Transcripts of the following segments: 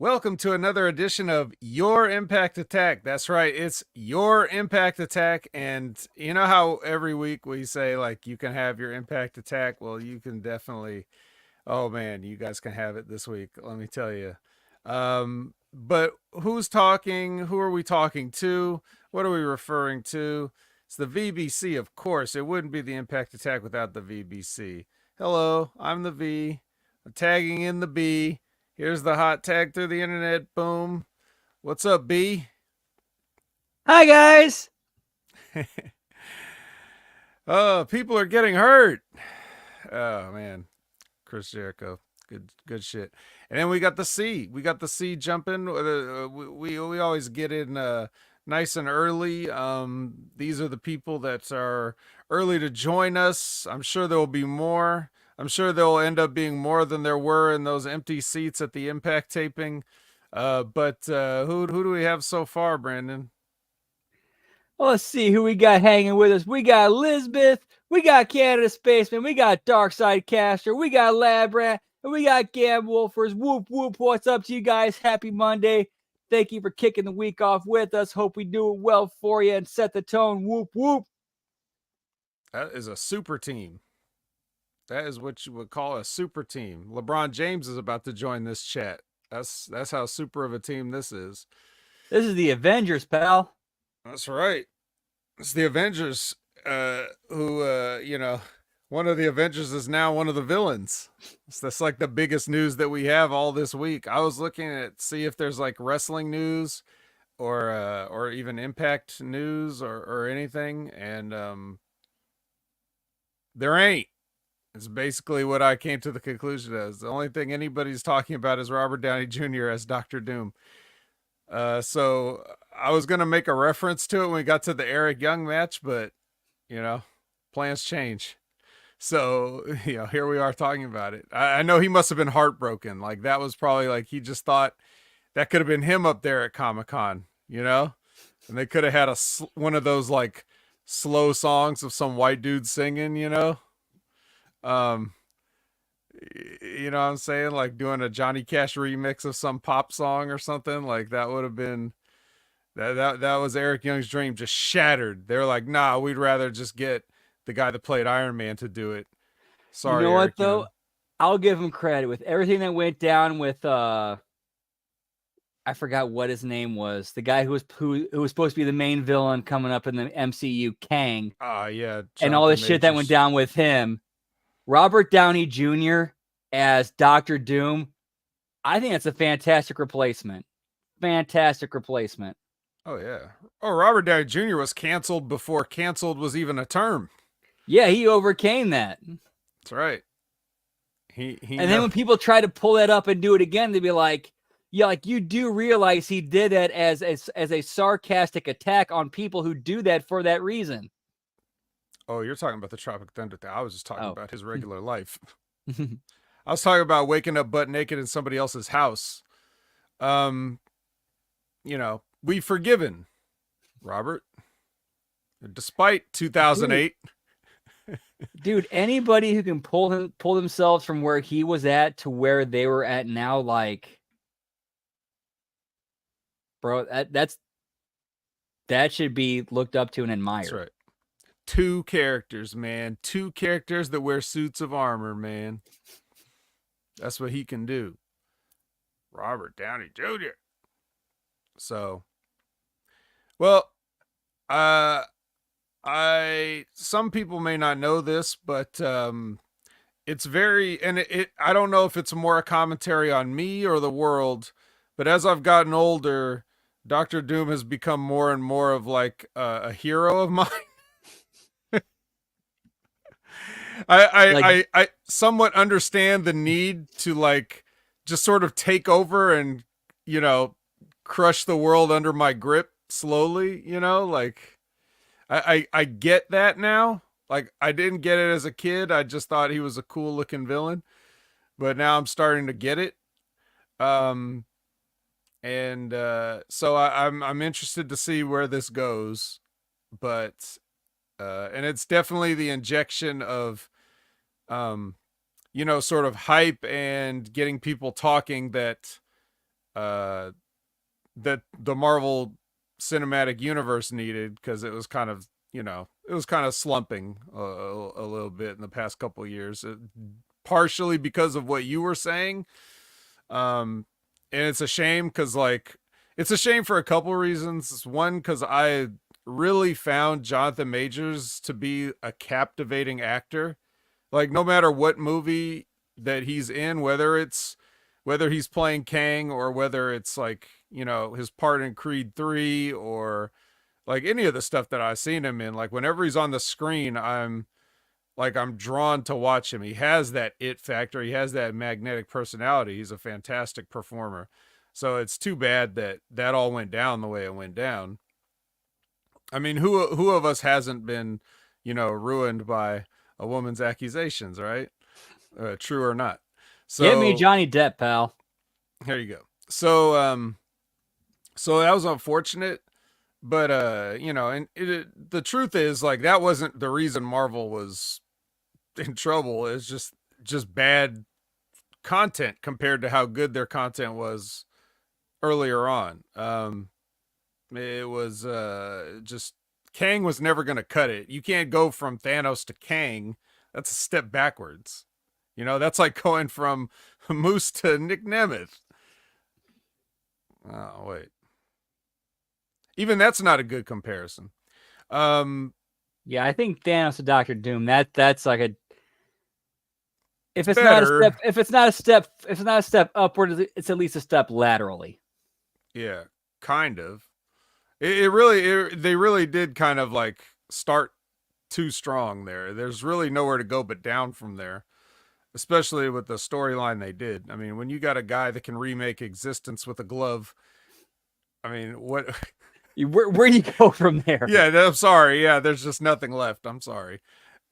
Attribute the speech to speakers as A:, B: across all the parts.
A: Welcome to another edition of Your Impact Attack. That's right, it's Your Impact Attack. And you know how every week we say, like, you can have your Impact Attack? Well, you can definitely, oh man, you guys can have it this week, let me tell you. But who's talking? Who are we talking to? What are we referring to? It's the VBC, of course. It wouldn't be the Impact Attack without the VBC. Hello, I'm the V. I'm tagging in the B. Here's the hot tag through the internet. Boom. What's up, B?
B: Hi guys.
A: Oh, people are getting hurt. Oh man, Chris Jericho, good shit. And then we got the C. We got the C jumping. We always get in nice and early. These are the people that are early to join us. I'm sure there will be more. I'm sure there will end up being more than there were in those empty seats at the Impact taping. But who do we have so far, Brandon?
B: Well, let's see who we got hanging with us. We got Elizabeth, we got Canada Spaceman, we got Darkside Caster, we got Labrat, and we got Gam Wolfers. Whoop whoop. What's up to you guys? Happy Monday. Thank you for kicking the week off with us. Hope we do it well for you and set the tone. Whoop whoop.
A: That is a super team. That is what you would call a super team. LeBron James is about to join this chat. That's how super of a team this is.
B: This is the Avengers, pal.
A: That's right. It's the Avengers. One of the Avengers is now one of the villains. So that's like the biggest news that we have all this week. I was looking at see if there's like wrestling news or even Impact news or anything, and there ain't. It's basically what I came to the conclusion as. The only thing anybody's talking about is Robert Downey Jr. as Doctor Doom. So I was gonna make a reference to it when we got to the Eric Young match, but plans change. So here we are talking about it. I know he must have been heartbroken. Like that was probably like he just thought that could have been him up there at Comic-Con, and they could have had one of those like slow songs of some white dude singing. Um, you know what I'm saying? Like doing a Johnny Cash remix of some pop song or something. Like that would have been that was Eric Young's dream just shattered. They're like, nah, we'd rather just get the guy that played Iron Man to do it.
B: You
A: Sorry,
B: know what
A: Eric
B: though?
A: Young.
B: I'll give him credit with everything that went down with I forgot what his name was. The guy who was supposed to be the main villain coming up in the MCU, Kang.
A: Yeah,
B: And all the
A: Jonathan
B: shit that went
A: Majors.
B: down with him. Robert Downey Jr. as Doctor Doom. I think that's a fantastic replacement. Fantastic replacement.
A: Oh yeah. Oh, Robert Downey Jr. was canceled before canceled was even a term.
B: Yeah, he overcame that.
A: That's right.
B: And then when people try to pull that up and do it again, they'd be like, yeah, like you do realize he did that as a sarcastic attack on people who do that for that reason.
A: Oh, you're talking about the Tropic Thunder thing. I was just talking about his regular life. I was talking about waking up butt naked in somebody else's house. We've forgiven Robert, despite 2008.
B: Dude, anybody who can pull themselves from where he was at to where they were at now, like, bro, that should be looked up to and admired.
A: That's right. Two characters, man. Two characters that wear suits of armor, man. That's what he can do. Robert Downey Jr. So, well, some people may not know this, but it's very, and I don't know if it's more a commentary on me or the world, but as I've gotten older, Doctor Doom has become more and more of like a hero of mine. I somewhat understand the need to like just sort of take over and crush the world under my grip slowly. Like I get that now. Like I didn't get it as a kid. I just thought he was a cool looking villain, but now I'm starting to get it. And so I'm interested to see where this goes, but and it's definitely the injection of sort of hype and getting people talking that uh, that the Marvel Cinematic Universe needed, because it was kind of, it was kind of slumping a little bit in the past couple of years, partially because of what you were saying. And it's a shame because, like, it's a shame for a couple reasons. One, because I really found Jonathan Majors to be a captivating actor. Like, no matter what movie that he's in, whether he's playing Kang, or whether it's like, his part in Creed 3, or like any of the stuff that I've seen him in, like whenever he's on the screen, I'm drawn to watch him. He has that it factor. He has that magnetic personality. He's a fantastic performer. So it's too bad that that all went down the way it went down. I mean, who of us hasn't been, ruined by a woman's accusations, right? True or not.
B: Get me
A: So
B: Johnny Depp, pal.
A: here you go. So that was unfortunate, but and the truth is, like, that wasn't the reason Marvel was in trouble. It's just bad content compared to how good their content was earlier on. It was just, Kang was never going to cut it. You can't go from Thanos to Kang. That's a step backwards. That's like going from Moose to Nick Nemeth. Oh, wait. Even that's not a good comparison.
B: Yeah, I think Thanos to Doctor Doom. That's like a. If it's
A: better.
B: not a step, if it's not a step upward, it's at least a step laterally.
A: Yeah, kind of. They really did kind of like start too strong there. There's really nowhere to go but down from there, especially with the storyline they did. I mean, when you got a guy that can remake existence with a glove, I mean, what?
B: Where do you go from there?
A: Yeah, I'm sorry. Yeah, there's just nothing left. I'm sorry.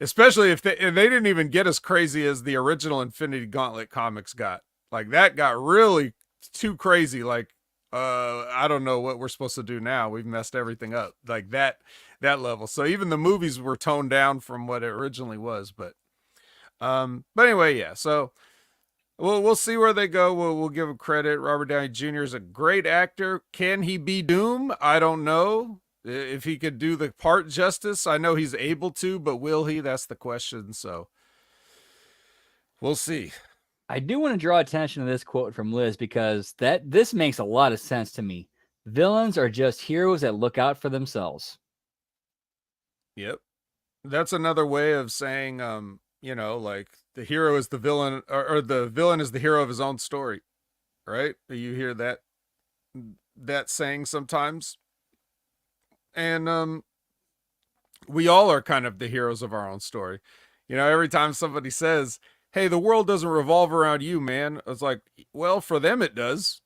A: Especially if they didn't even get as crazy as the original Infinity Gauntlet comics got. Like, that got really too crazy. Like, I don't know what we're supposed to do now. We've messed everything up. Like that level. So even the movies were toned down from what it originally was. But anyway, yeah. So we'll see where they go. We'll give him credit. Robert Downey Jr. is a great actor. Can he be Doom? I don't know if he could do the part justice. I know he's able to, but will he? That's the question. So we'll see.
B: I do want to draw attention to this quote from Liz, because this makes a lot of sense to me. Villains are just heroes that look out for themselves.
A: Yep. That's another way of saying, like, the hero is the villain, or the villain is the hero of his own story, right? You hear that saying sometimes. And we all are kind of the heroes of our own story. Every time somebody says, "Hey, the world doesn't revolve around you, man," it's like, well, for them it does.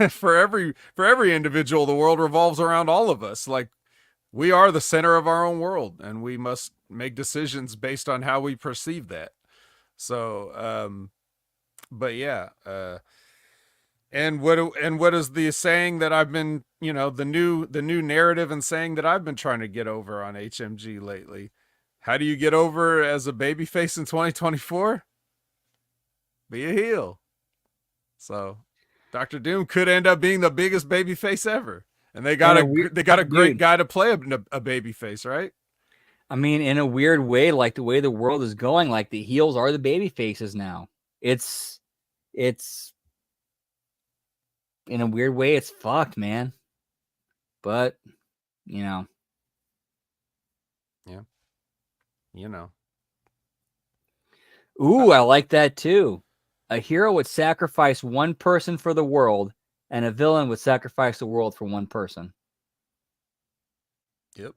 A: for every individual, the world revolves around all of us. Like, we are the center of our own world, and we must make decisions based on how we perceive that. So, but yeah, and what is the saying that I've been, the new narrative and saying that I've been trying to get over on HMG lately? How do you get over as a babyface in 2024? Be a heel. So, Doctor Doom could end up being the biggest babyface ever, and they got a great guy to play a babyface, right?
B: I mean, in a weird way, like the way the world is going, like the heels are the baby faces now. It's in a weird way, it's fucked, man. But,
A: Yeah.
B: Ooh, I like that too. A hero would sacrifice one person for the world, and a villain would sacrifice the world for one person.
A: Yep.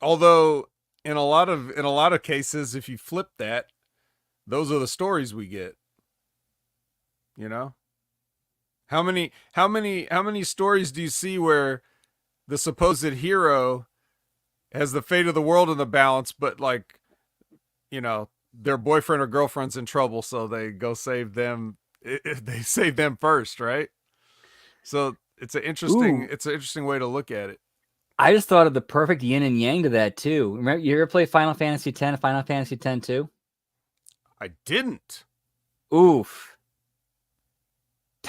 A: Although in a lot of cases, if you flip that, those are the stories we get. How many stories do you see where the supposed hero has the fate of the world in the balance, but, like, their boyfriend or girlfriend's in trouble, so they go save them. They save them first, right? So it's an interesting way to look at it.
B: I just thought of the perfect yin and yang to that too. Remember, you ever play Final Fantasy X and Final Fantasy X 2?
A: I didn't.
B: Oof.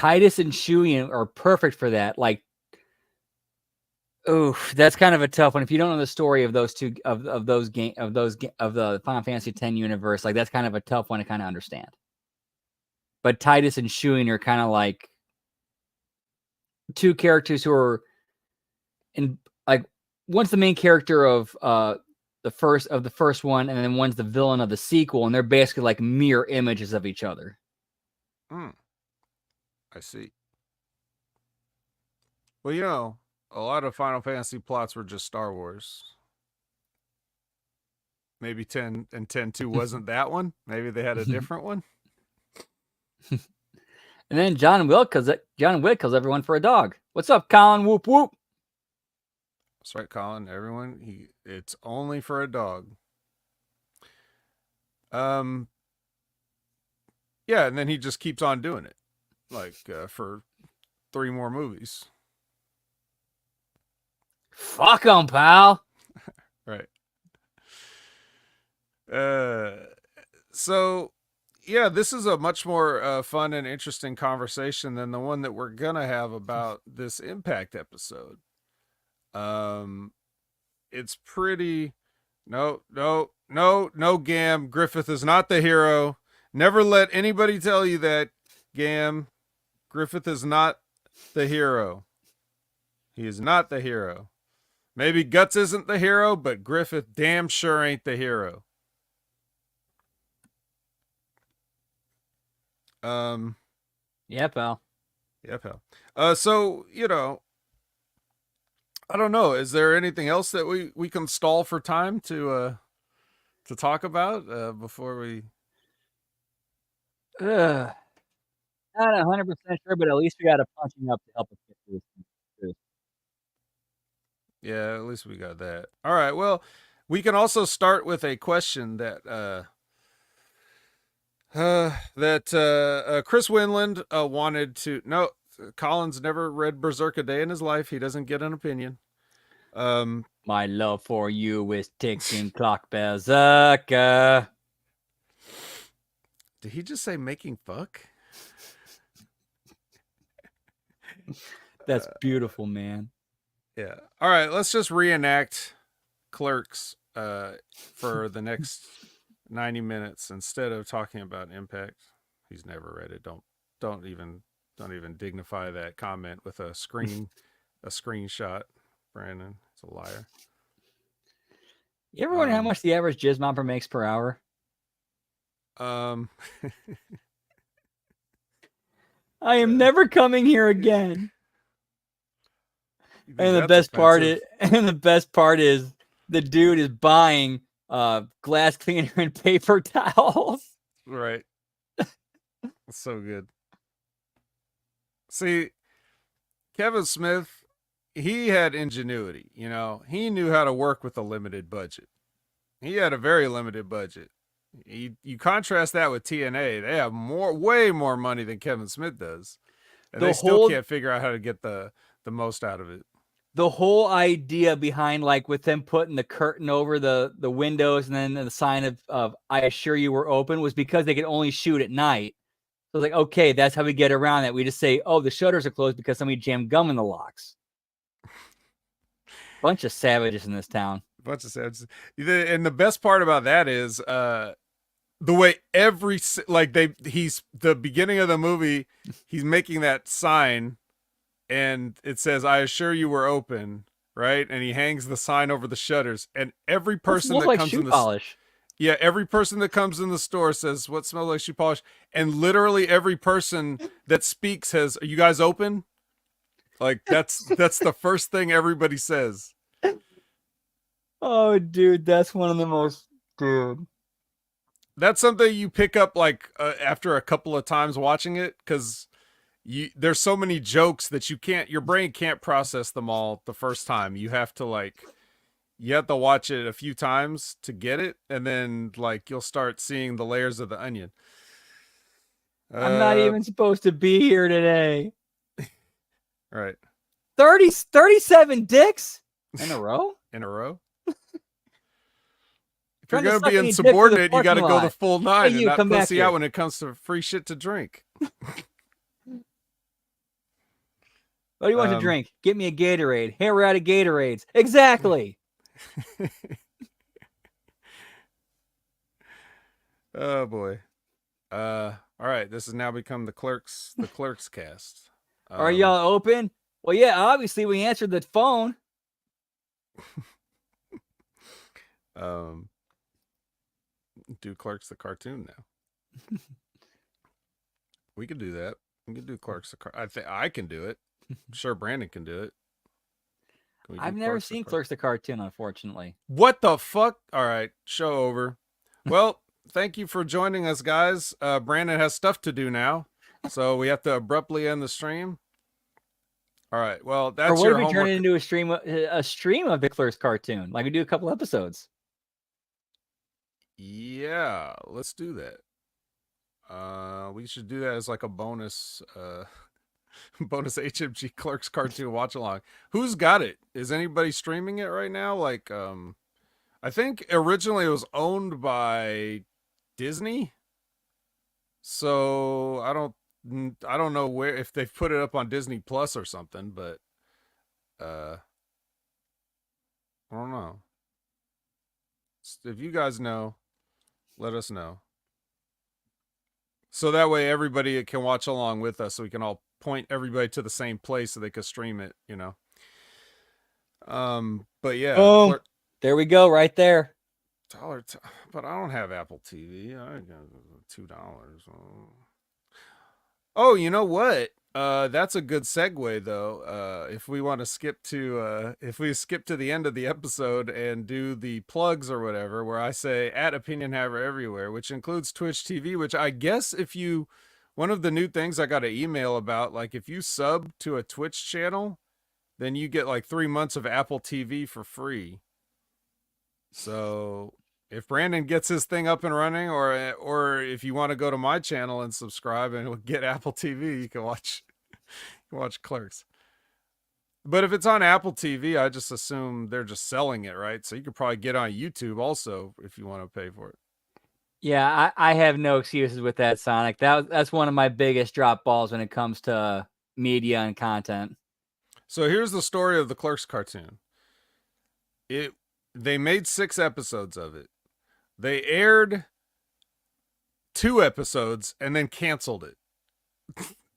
B: Titus and Chewie are perfect for that. Like, oh, that's kind of a tough one. If you don't know the story of those two of the Final Fantasy X universe, like that's kind of a tough one to kind of understand. But Titus and Chewie are kind of like two characters who are in like one's the main character of the first one, and then one's the villain of the sequel, and they're basically like mirror images of each other.
A: I see. Well, you know, a lot of Final Fantasy plots were just Star Wars. Maybe 10 and 10-2 wasn't that one. Maybe they had a different one.
B: And then John Wick kills everyone for a dog. What's up, Colin? Whoop whoop.
A: That's right, Colin. Everyone, it's only for a dog. Yeah, and then he just keeps on doing it, like for 3 more movies.
B: Fuck him, pal.
A: Right. So yeah, this is a much more fun and interesting conversation than the one that we're gonna have about this Impact episode. It's pretty. No, Gam. Griffith is not the hero. Never let anybody tell you that, Gam. Griffith is not the hero. He is not the hero. Maybe Guts isn't the hero, but Griffith damn sure ain't the hero.
B: Yeah, pal.
A: Yeah, pal. So, you know, I don't know. Is there anything else that we can stall for time to talk about before we?
B: Not 100% sure, but at least we got a punching up to help us get through this.
A: Yeah, at least we got that. All right. Well, we can also start with a question that Chris Winland wanted to. No, Colin's never read Berserk a day in his life. He doesn't get an opinion.
B: My love for you is ticking clock, Berserker.
A: Did he just say making fuck?
B: That's beautiful, man.
A: Yeah. All right. Let's just reenact Clerks for the next 90 minutes instead of talking about Impact. He's never read it. Don't even dignify that comment with a screenshot. Brandon, it's a liar.
B: You ever wonder how much the average jizz momper makes per hour?
A: I
B: am never coming here again. And the best part is the dude is buying glass cleaner and paper towels.
A: Right. That's so good. See, Kevin Smith, he had ingenuity, you know. He knew how to work with a limited budget. He had a very limited budget. You contrast that with TNA, they have way more money than Kevin Smith does. And they still can't figure out how to get the most out of it.
B: The whole idea behind, like, with them putting the curtain over the windows and then the sign of I assure you we're open was because they could only shoot at night. So like, okay, that's how we get around that. We just say, oh, the shutters are closed because somebody jammed gum in the locks. Bunch of savages in this town.
A: Bunch of savages. And the best part about that is the way he's the beginning of the movie, he's making that sign and it says, I assure you we're open, right? And he hangs the sign over the shutters, and every person that comes in every person that comes in the store says, what smells like shoe polish? And literally every person that speaks says, are you guys open? Like that's the first thing everybody says.
B: Oh, dude, that's one of the most, dude.
A: That's something you pick up like after a couple of times watching it, because there's so many jokes that your brain can't process them all the first time. You have to watch it a few times to get it, and then like you'll start seeing the layers of the onion.
B: I'm not even supposed to be here today.
A: Right.
B: 37 dicks in a row?
A: In a row? If you're going to be insubordinate, you got to go the full 9 and not pussy out when it comes to free shit to drink.
B: What do you want to drink? Get me a Gatorade. Hey, we're out of Gatorades. Exactly.
A: Oh boy. All right. This has now become the Clerks cast.
B: Are y'all open? Well, yeah, obviously we answered the phone.
A: Do Clerks the cartoon now. We could do that. We could do Clerks the I think I can do it. I'm sure Brandon can do it.
B: I've never seen Clerks the cartoon, unfortunately.
A: What the fuck? All right, show over. Well, thank you for joining us, guys. Brandon has stuff to do now, so we have to abruptly end the stream. All right. Well, that's
B: or what
A: your
B: if we
A: homework.
B: turn it into a stream of the Clerks cartoon, like we do a couple episodes?
A: Yeah, let's do that. We should do that as like a bonus bonus HMG Clerks cartoon watch along. Who's got it? Is anybody streaming it right now? Like I think originally it was owned by Disney. So I don't know where, if they've put it up on Disney Plus or something, but I don't know. If you guys know, let us know. So that way everybody can watch along with us, so we can all point everybody to the same place so they can stream it, you know. But yeah.
B: Boom. There we go, right there.
A: But I don't have Apple TV. I got $2. Oh, you know what? That's a good segue though. If we want to skip to the end of the episode and do the plugs or whatever, where I say at Opinion Haver everywhere, which includes Twitch TV, which I guess one of the new things I got an email about, like if you sub to a Twitch channel, then you get like 3 months of Apple TV for free. So if Brandon gets his thing up and running, or if you want to go to my channel and subscribe and get Apple TV, you can watch Clerks. But if it's on Apple TV, I just assume they're just selling it, right? So you could probably get on YouTube also if you want to pay for it.
B: Yeah, I have no excuses with that, Sonic. That's one of my biggest drop balls when it comes to media and content.
A: So here's the story of the Clerks cartoon. They made 6 episodes of it. They aired 2 episodes and then canceled it.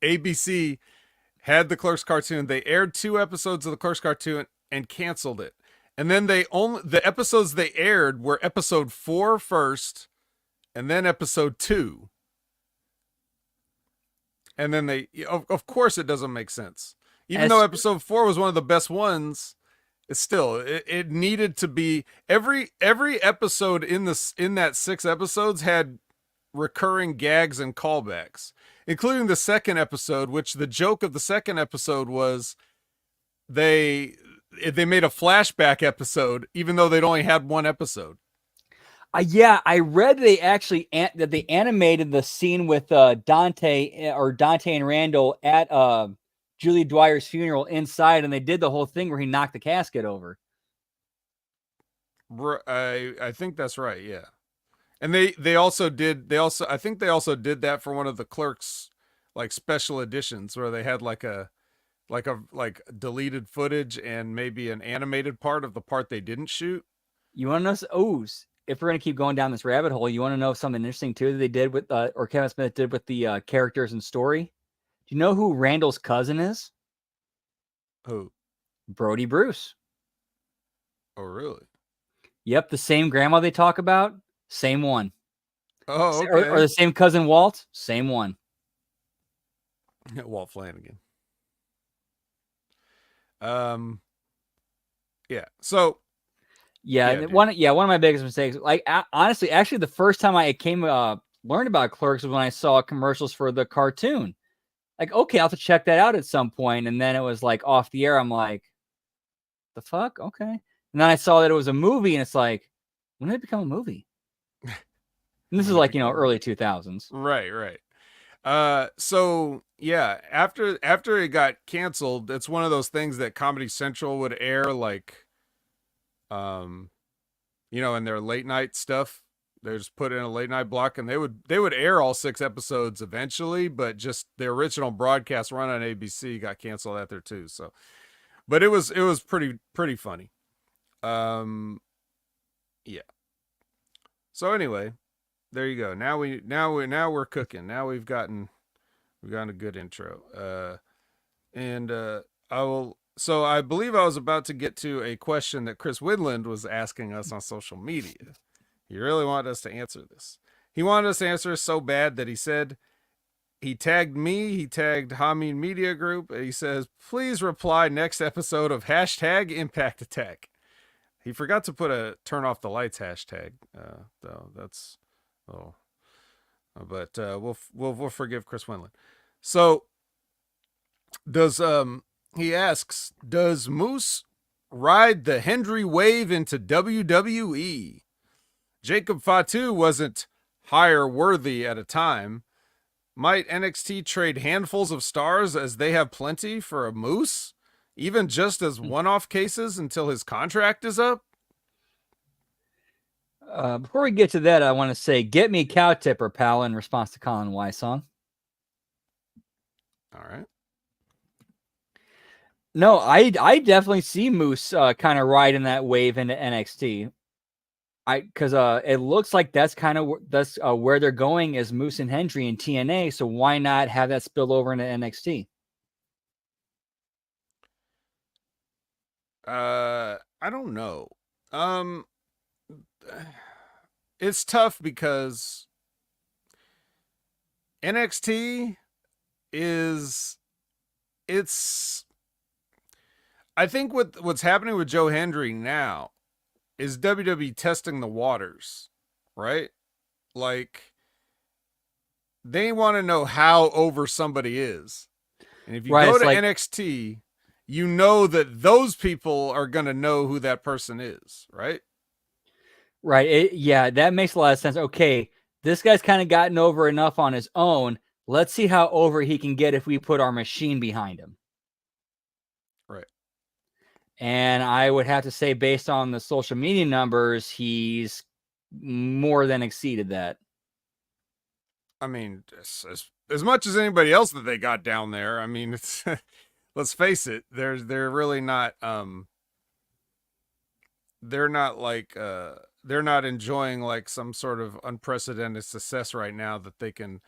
A: ABC had the Clerks cartoon. They aired 2 episodes of the Clerks cartoon and canceled it. And then the episodes they aired were episode 4 first, and then episode 2. And then of course it doesn't make sense. Even though episode 4 was one of the best ones, it needed to be every episode in that 6 episodes had recurring gags and callbacks, including the second episode, which the joke of the second episode was they made a flashback episode even though they'd only had 1 episode.
B: Yeah, I read that they animated the scene with Dante and Randall at Julie Dwyer's funeral inside, and they did the whole thing where he knocked the casket over.
A: I think that's right, yeah. And I think they also did that for one of the Clerks like special editions where they had like deleted footage and maybe an animated part of the part they didn't shoot.
B: You want to know? Oh, if we're gonna keep going down this rabbit hole, you want to know something interesting too that they did with or Kevin Smith did with the characters and story? Do you know who Randall's cousin is?
A: Who?
B: Brody Bruce.
A: Oh, really?
B: Yep, the same grandma they talk about, same one.
A: Oh, okay.
B: Or the same cousin Walt, same one.
A: Walt Flanagan. Yeah. So.
B: Yeah, one of my biggest mistakes. Like honestly, actually, the first time I learned about Clerks was when I saw commercials for the cartoon. Like, okay, I'll have to check that out at some point. And then it was like off the air. I'm like, the fuck? Okay. And then I saw that it was a movie, and it's like, when did it become a movie? And this is like, early 2000s.
A: Right. So yeah, after it got canceled, it's one of those things that Comedy Central would air, like, in their late night stuff, They just put in a late night block, and they would air all 6 episodes eventually, but just the original broadcast run on ABC got canceled out there too. So, but it was pretty funny. Yeah. So anyway, there you go. Now we're cooking. Now we've gotten a good intro. And I will. So I believe I was about to get to a question that Chris Widland was asking us on social media. He really wanted us to answer this. He wanted us to answer so bad that he said he tagged me, he tagged Hameen Media Group, and he says, please reply next episode of hashtag Impact Attack. He forgot to put a turn off the lights hashtag, though. That's but we'll forgive Chris Winland. So does he asks, does Moose ride the Hendry wave into WWE? Jacob Fatu wasn't hire worthy at a time. Might NXT trade handfuls of stars as they have plenty for a Moose, even just as one-off cases until his contract is up?
B: Before we get to that, I want to say, get me cow tipper, pal, in response to Colin Wysong.
A: All right.
B: No, I definitely see Moose kind of riding that wave into NXT. Because it looks like that's kind of where they're going is Moose and Hendry in TNA. So why not have that spill over into NXT?
A: I don't know. It's tough because NXT it's I think what's happening with Joe Hendry now is WWE testing the waters, right? Like they want to know how over somebody is. And if you go to NXT, you know that those people are going to know who that person is, right?
B: Right. Yeah, that makes a lot of sense. Okay, this guy's kind of gotten over enough on his own. Let's see how over he can get if we put our machine behind him.
A: Right.
B: And I would have to say, based on the social media numbers, he's more than exceeded that.
A: I mean, as much as anybody else that they got down there, I mean, it's let's face it, they're really not they're not like they're not enjoying like some sort of unprecedented success right now that they can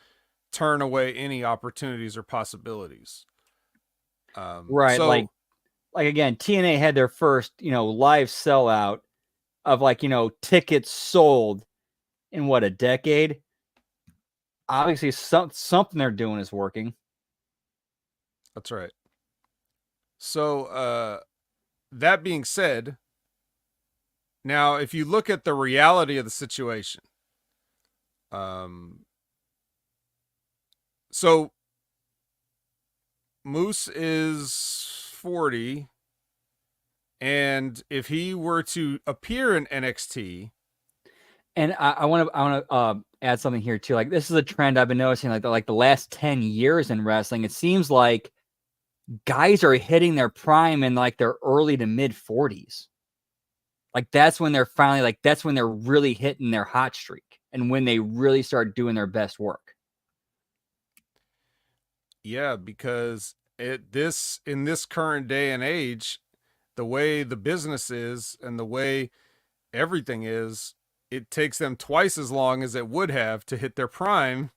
A: turn away any opportunities or possibilities.
B: Right.
A: So,
B: like again, TNA had their first, live sellout of tickets sold in what, a decade? Obviously something they're doing is working.
A: That's right. So, that being said, now, if you look at the reality of the situation, so Moose is 40, and if he were to appear in NXT,
B: and I want to add something here too. Like this is a trend I've been noticing like the last 10 years in wrestling. It seems like guys are hitting their prime in like their early to mid 40s. Like that's when they're finally that's when they're really hitting their hot streak and when they really start doing their best work.
A: Yeah, because in this current day and age, the way the business is and the way everything is, it takes them twice as long as it would have to hit their prime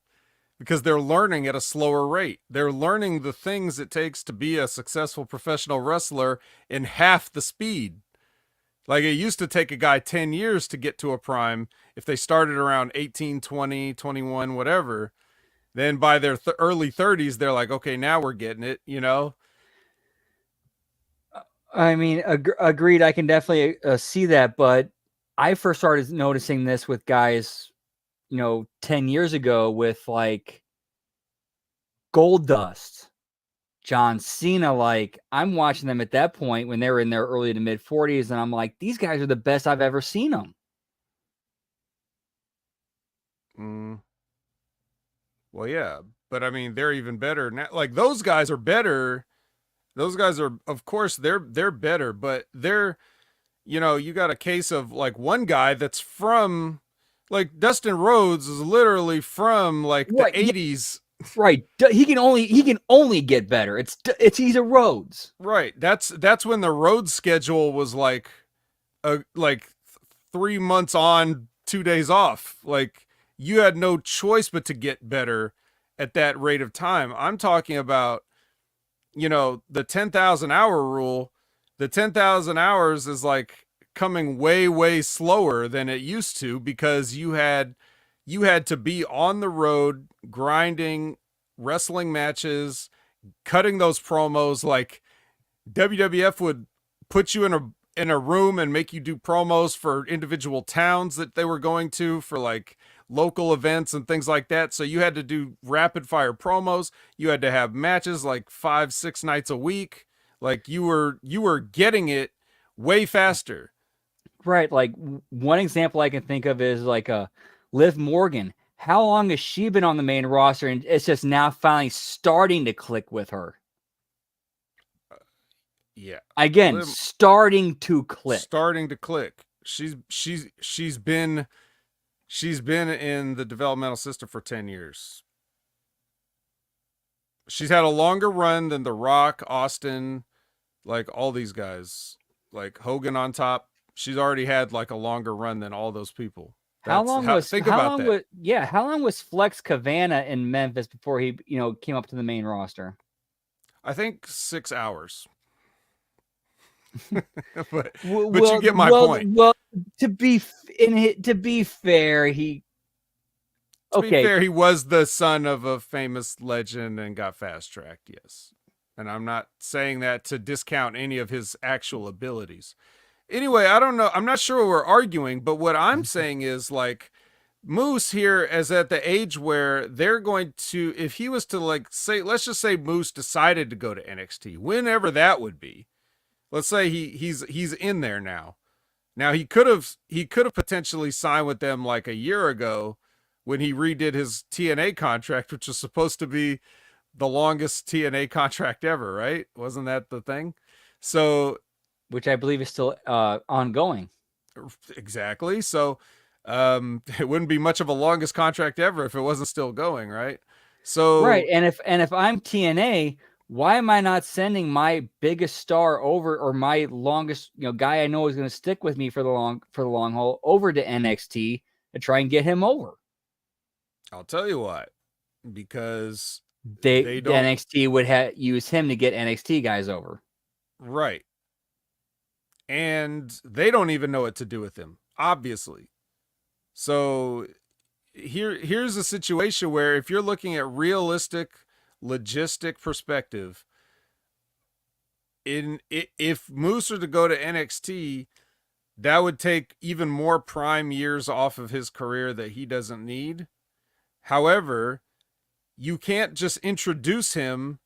A: because they're learning at a slower rate. They're learning the things it takes to be a successful professional wrestler in half the speed. Like it used to take a guy 10 years to get to a prime if they started around 18, 20, 21, whatever. Then by their early 30s, they're like, okay, now we're getting it,
B: I mean, agreed. I can definitely see that. But I first started noticing this with guys, 10 years ago with like Goldust, John Cena. Like I'm watching them at that point when they were in their early to mid 40s. And I'm like, these guys are the best I've ever seen them.
A: Well, yeah, but I mean, they're even better now. Like those guys are better. Those guys are, of course, they're better, but they're, you got a case of like one guy that's from Like Dustin Rhodes is literally from like the
B: Right. Yeah.
A: 80s.
B: Right. He can only get better. He's a Rhodes.
A: Right. That's when the Rhodes schedule was like 3 months on, 2 days off. Like you had no choice but to get better at that rate of time. I'm talking about, the 10,000 hour rule. The 10,000 hours is like coming way, way slower than it used to because you had to be on the road grinding wrestling matches, cutting those promos. Like WWF would put you in a room and make you do promos for individual towns that they were going to for like local events and things like that. So you had to do rapid fire promos. You had to have matches like 5, 6 nights a week. Like you were getting it way faster.
B: Right. Like one example I can think of is like Liv Morgan. How long has she been on the main roster, and it's just now finally starting to click with her?
A: Yeah.
B: Again,
A: Liv
B: starting to click.
A: starting to click. She's been in the developmental system for 10 years. She's had a longer run than The Rock, Austin, like all these guys, like Hogan on top. She's already had like a longer run than all those people.
B: How
A: That's
B: long
A: how
B: was
A: think
B: how
A: about
B: long
A: that.
B: was yeah, how long was Flex Cavana in Memphis before he, came up to the main roster?
A: I think 6 hours. but
B: Well,
A: but you
B: well,
A: get my
B: well,
A: point.
B: well to be fair, he
A: To be
B: okay,
A: fair, he was the son of a famous legend and got fast tracked, yes. And I'm not saying that to discount any of his actual abilities. Anyway, I don't know. I'm not sure what we're arguing, but what I'm saying is like Moose here is at the age where they're going to, if he was to like say, let's just say Moose decided to go to NXT, whenever that would be. Let's say he's in there now. Now he could have potentially signed with them like a year ago when he redid his TNA contract, which was supposed to be the longest TNA contract ever, right? Wasn't that the thing? So
B: which I believe is still ongoing.
A: exactly. So it wouldn't be much of a longest contract ever if it wasn't still going, right?
B: Right.
A: So
B: And if I'm TNA, why am I not sending my biggest star over, or my longest, guy I know is going to stick with me for the long haul, over to NXT to try and get him over?
A: I'll tell you what, because they
B: The
A: don't,
B: NXT would use him to get NXT guys over.
A: right. And they don't even know what to do with him, obviously. So here's a situation where if you're looking at realistic logistic perspective, if Moose were to go to NXT, that would take even more prime years off of his career that he doesn't need. However, you can't just introduce him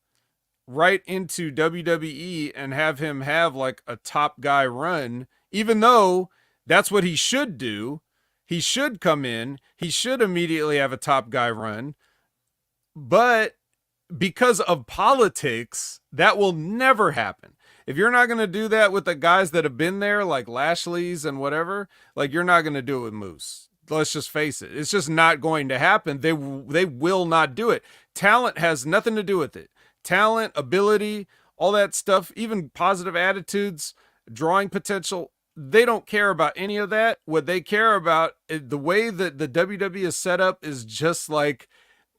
A: right into WWE and have him have like a top guy run, even though that's what he should do. He should come in, he should immediately have a top guy run, but because of politics, that will never happen. If you're not going to do that with the guys that have been there, like Lashley's and whatever, like you're not going to do it with Moose. Let's just face it. It's just not going to happen. They will not do it. Talent has nothing to do with it. Talent, ability, all that stuff, even positive attitudes, drawing potential, they don't care about any of that. What they care about, the way that the WWE is set up is just like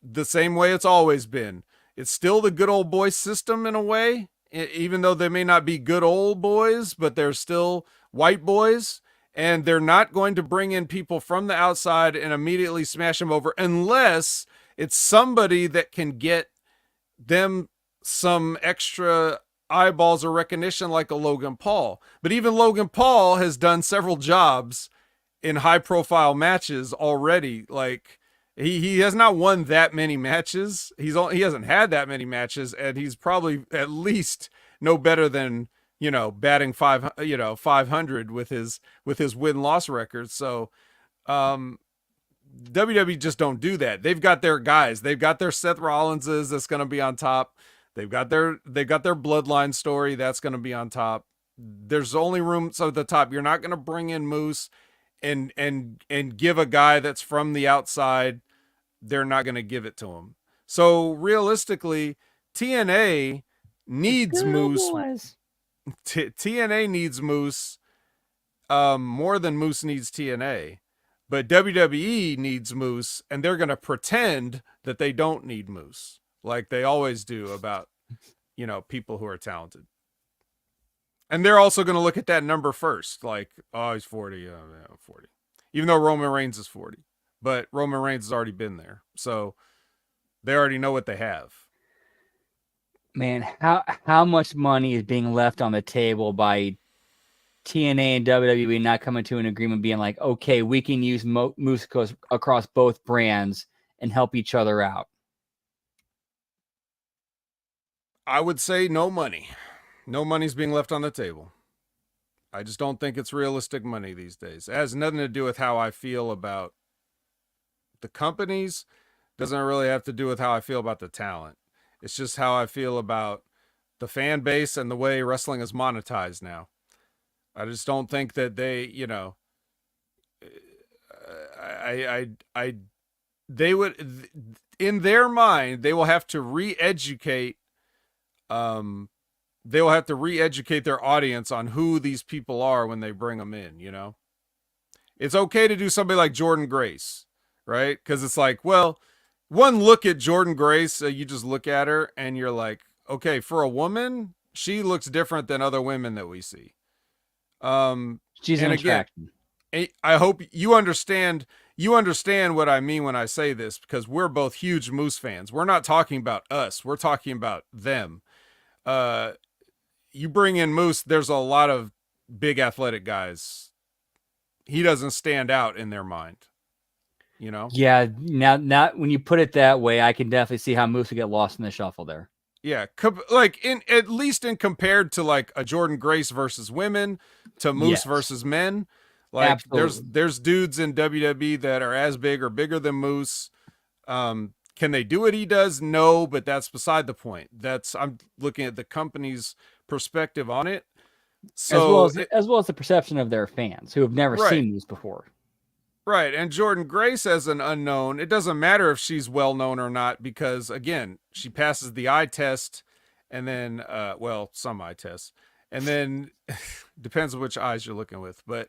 A: the same way it's always been. It's still the good old boy system in a way, even though they may not be good old boys, but they're still white boys. And they're not going to bring in people from the outside and immediately smash them over unless it's somebody that can get them some extra eyeballs or recognition, like a Logan Paul. But even Logan Paul has done several jobs in high profile matches already. Like he has not won that many matches. He hasn't had that many matches, and he's probably at least no better than batting 500 with his win loss record. So WWE just don't do that. They've got their guys. They've got their Seth Rollinses that's going to be on top. They've got their bloodline story that's going to be on top. There's only room so at the top. You're not going to bring in Moose and give a guy that's from the outside, they're not going to give it to him. So realistically, TNA needs
B: Good old
A: Moose.
B: boys.
A: TNA needs Moose more than Moose needs TNA. But WWE needs Moose, and they're going to pretend that they don't need Moose, like they always do about, people who are talented. And they're also going to look at that number first, like, oh, he's 40, yeah, 40. Even though Roman Reigns is 40. But Roman Reigns has already been there. So they already know what they have.
B: Man, how much money is being left on the table by TNA and WWE not coming to an agreement, being like, okay, we can use Moose across both brands and help each other out?
A: I would say no money. No money's being left on the table. I just don't think it's realistic money these days. It has nothing to do with how I feel about the companies. Doesn't really have to do with how I feel about the talent. It's just how I feel about the fan base and the way wrestling is monetized now. I just don't think that they, they would, in their mind, they will have to re-educate, they will have to re-educate their audience on who these people are when they bring them in, It's okay to do somebody like Jordan Grace, right? Because it's like, well, one look at Jordan Grace, you just look at her and you're like, okay, for a woman, she looks different than other women that we see.
B: She's an attraction.
A: I hope you understand what I mean when I say this, because we're both huge Moose fans. We're not talking about us. We're talking about them. You bring in Moose, there's a lot of big athletic guys. He doesn't stand out in their mind,
B: Yeah, now when you put it that way, I can definitely see how Moose would get lost in the shuffle there.
A: Yeah, like at least in compared to like a Jordan Grace versus women, to Moose versus men. Like
B: Absolutely.
A: there's dudes in WWE that are as big or bigger than Moose. Can they do what he does? No, but that's beside the point. I'm looking at the company's perspective on it. So
B: as well as the perception of their fans who have never seen Moose before.
A: Right, and Jordan Grace as an unknown, it doesn't matter if she's well known or not, because again, she passes the eye test, and then some eye tests, and then depends on which eyes you're looking with, but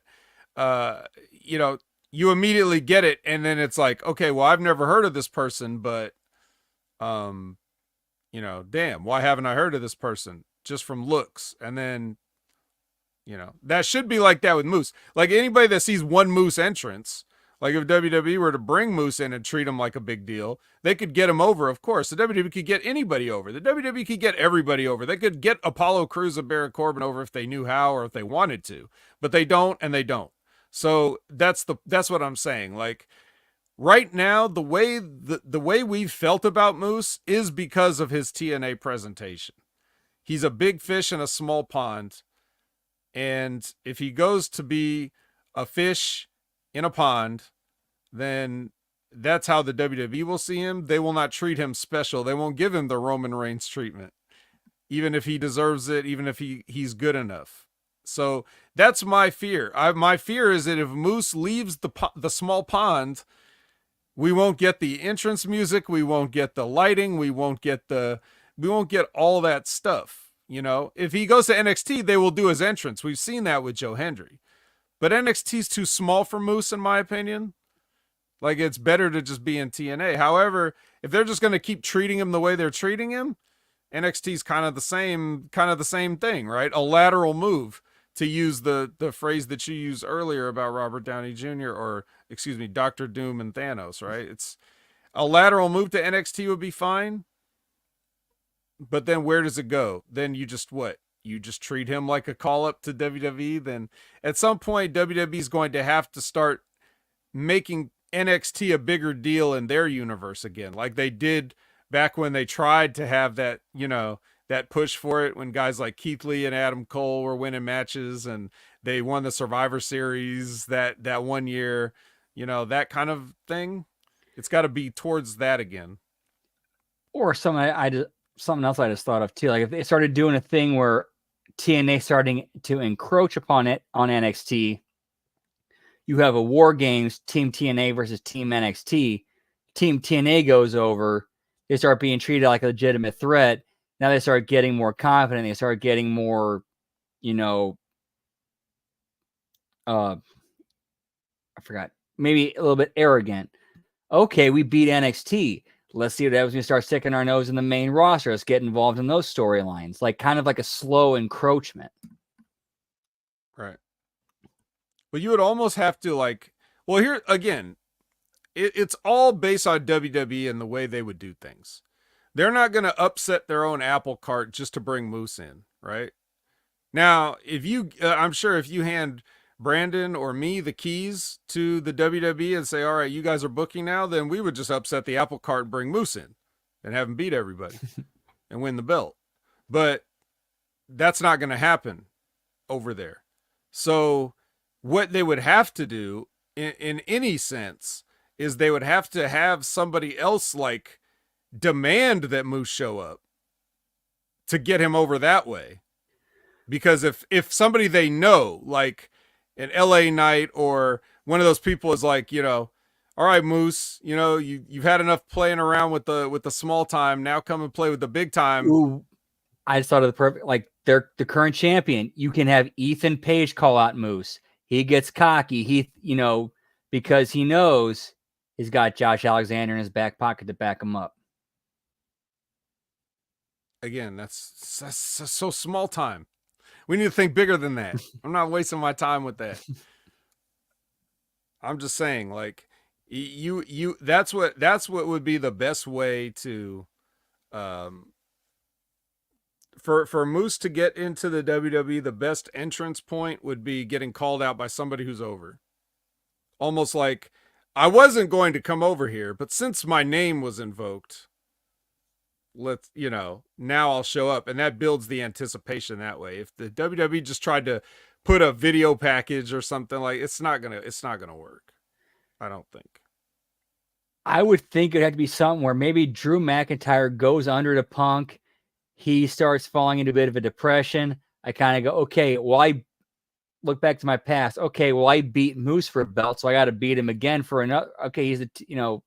A: you immediately get it, and then it's like, okay, well, I've never heard of this person, but damn, why haven't I heard of this person? Just from looks. And then that should be like that with Moose. Like anybody that sees one Moose entrance, like if WWE were to bring Moose in and treat him like a big deal, they could get him over, of course. The WWE could get anybody over. The WWE could get everybody over. They could get Apollo Crews and Baron Corbin over if they knew how or if they wanted to. But they don't, and they don't. So that's what I'm saying. Like right now, the way we've felt about Moose is because of his TNA presentation. He's a big fish in a small pond. And if he goes to be a fish in a pond, then that's how the WWE will see him. They will not treat him special. They won't give him the Roman Reigns treatment, even if he deserves it, even if he's good enough. So that's my fear. My fear is that if Moose leaves the small pond, we won't get the entrance music. We won't get the lighting. We won't get all that stuff. If he goes to NXT, they will do his entrance. We've seen that with Joe Hendry. But NXT's too small for Moose, in my opinion. Like, it's better to just be in TNA. However, if they're just going to keep treating him the way they're treating him, NXT's kind of the same thing, right? A lateral move, to use the phrase that you used earlier about Robert Downey Jr. or, excuse me, Dr. Doom and Thanos, right? It's a lateral move to NXT would be fine. But then where does it go? Then you just what? You just treat him like a call up to WWE? Then at some point, WWE is going to have to start making NXT a bigger deal in their universe again, like they did back when they tried to have that, that push for it when guys like Keith Lee and Adam Cole were winning matches and they won the Survivor Series that one year, that kind of thing. It's got to be towards that again.
B: Or something else I just thought of too. Like if they started doing a thing where TNA starting to encroach upon it on NXT, you have a War Games Team TNA versus Team NXT. Team TNA goes over. They start being treated like a legitimate threat. Now they start getting more confident. They start getting more, I forgot, maybe a little bit arrogant. Okay, we beat NXT. Let's see what happens when we start sticking our nose in the main roster. Let's get involved in those storylines. Like kind of like a slow encroachment.
A: Right. But you would almost have to well, here again, it's all based on WWE and the way they would do things. They're not going to upset their own apple cart just to bring Moose in, right? Now, if you, I'm sure if you hand Brandon or me the keys to the WWE and say, all right, you guys are booking now, then we would just upset the apple cart and bring Moose in and have him beat everybody and win the belt. But that's not going to happen over there. So what they would have to do in any sense is they would have to have somebody else like demand that Moose show up to get him over that way. Because if somebody they know, like an LA Knight or one of those people is like, all right, Moose, you've had enough playing around with the small time. Now come and play with the big time.
B: Ooh, I just thought of the perfect, like they're the current champion. You can have Ethan Page call out Moose. He gets cocky. Because he knows he's got Josh Alexander in his back pocket to back him up.
A: Again, that's so small time. We need to think bigger than that. I'm not wasting my time with that. I'm just saying, like, that's what would be the best way to, for Moose to get into the WWE, the best entrance point would be getting called out by somebody who's over. Almost like, I wasn't going to come over here, but since my name was invoked, now I'll show up, and that builds the anticipation that way. If the WWE just tried to put a video package or something, like, it's not gonna work. I don't think.
B: I would think it'd have to be something where maybe Drew McIntyre goes under to Punk. He starts falling into a bit of a depression. I kind of go, okay, well, I look back to my past. Okay, well, I beat Moose for a belt, so I got to beat him again for another. Okay, he's oh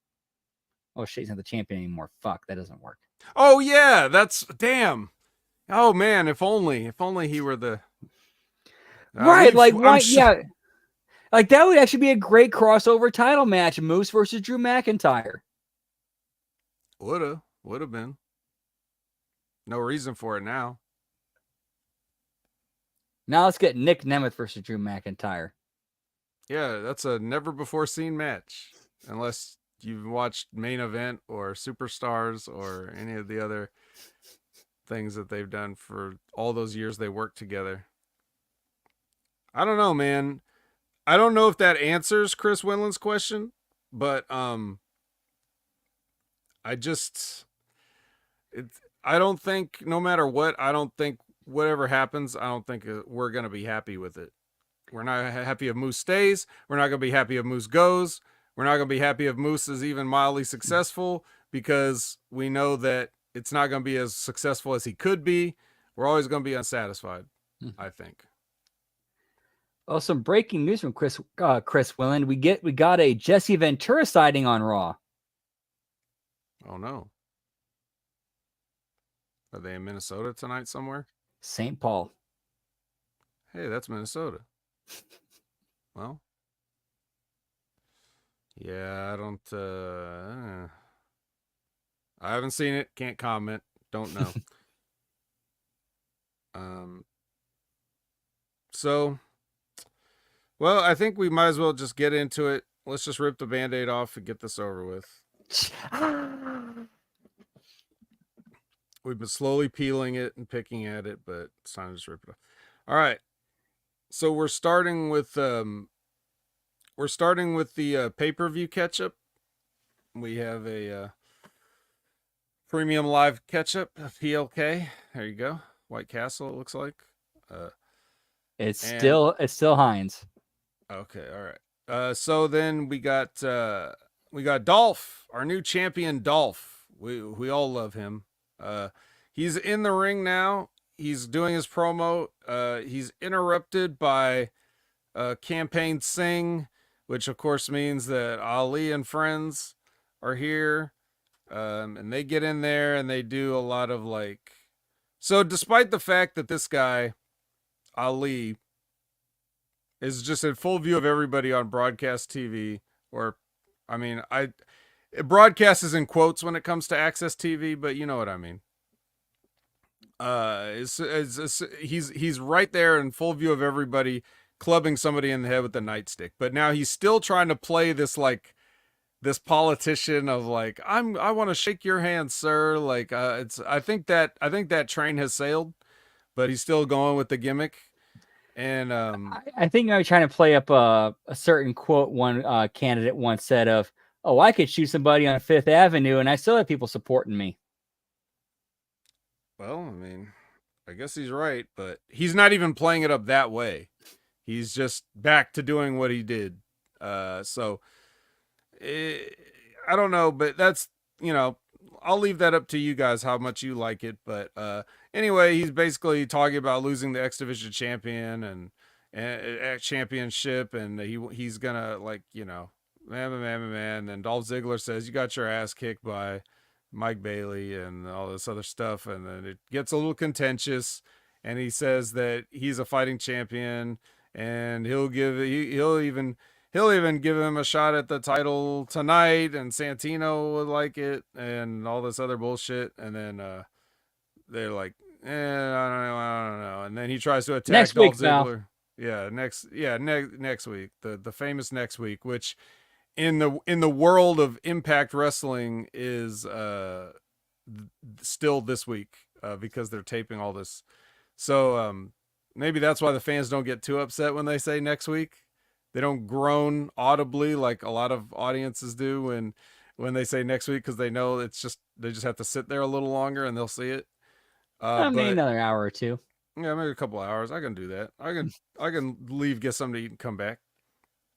B: shit, he's not the champion anymore. Fuck, that doesn't work.
A: Oh yeah, that's damn. Oh man, if only he were the
B: right. Like why? Yeah, like that would actually be a great crossover title match: Moose versus Drew McIntyre.
A: Would have been. No reason for it now.
B: Now let's get Nick Nemeth versus Drew McIntyre.
A: Yeah, that's a never before seen match, unless you've watched Main Event or Superstars or any of the other things that they've done for all those years they worked together. I don't know, man. I don't know if that answers Chris Winland's question, but I don't think, no matter what, I don't think whatever happens, I don't think we're going to be happy with it. We're not happy if Moose stays. We're not going to be happy if Moose goes. We're not going to be happy if Moose is even mildly successful, because we know that it's not going to be as successful as he could be. We're always going to be unsatisfied, I think.
B: Well, some breaking news from Chris Winland. We got a Jesse Ventura sighting on Raw.
A: Oh no. Are they in Minnesota tonight somewhere?
B: St. Paul.
A: Hey, that's Minnesota. Well, yeah, I haven't seen it. Can't comment. Don't know. So, well, I think we might as well just get into it. Let's just rip the Band-Aid off and get this over with. We've been slowly peeling it and picking at it, but it's time to just rip it off. All right. So we're starting with the pay-per-view catch-up. We have a premium live catch-up, PLK. There you go. White Castle, it looks like.
B: It's still Heinz.
A: Okay, all right. So then we got Dolph, our new champion, Dolph. We all love him. He's in the ring now. He's doing his promo. He's interrupted by Campaign Singh, which of course means that Ali and friends are here. And they get in there and they do a lot of like. So, despite the fact that this guy, Ali, is just in full view of everybody on broadcast TV, or, I mean, broadcast is in quotes when it comes to access TV, but you know what I mean. He's right there in full view of everybody, clubbing somebody in the head with a nightstick. But now he's still trying to play this politician of like, I want to shake your hand, sir. Like, I think that train has sailed, but he's still going with the gimmick. And
B: I think I was trying to play up a certain quote one candidate once said of, "Oh, I could shoot somebody on Fifth Avenue, and I still have people supporting me."
A: well, I mean, I guess he's right, but he's not even playing it up that way. He's just back to doing what he did. So I don't know, but that's, I'll leave that up to you guys how much you like it. But anyway, he's basically talking about losing the X Division champion and championship, and he's gonna, like, man. And then Dolph Ziggler says, "You got your ass kicked by Mike Bailey," and all this other stuff, and then it gets a little contentious. And he says that he's a fighting champion, and he'll even give him a shot at the title tonight, and Santino would like it, and all this other bullshit. And then they're like, I don't know. And then he tries to attack
B: Next
A: Dolph
B: week, Val.
A: Ziggler. Next week, the famous next week, which in the world of Impact Wrestling is still this week, because they're taping all this. So maybe that's why the fans don't get too upset when they say next week. They don't groan audibly like a lot of audiences do when they say next week, because they know they just have to sit there a little longer and they'll see it.
B: Maybe
A: But
B: another hour or two.
A: yeah, maybe a couple of hours. I can do that. I can leave, get something to eat, and come back.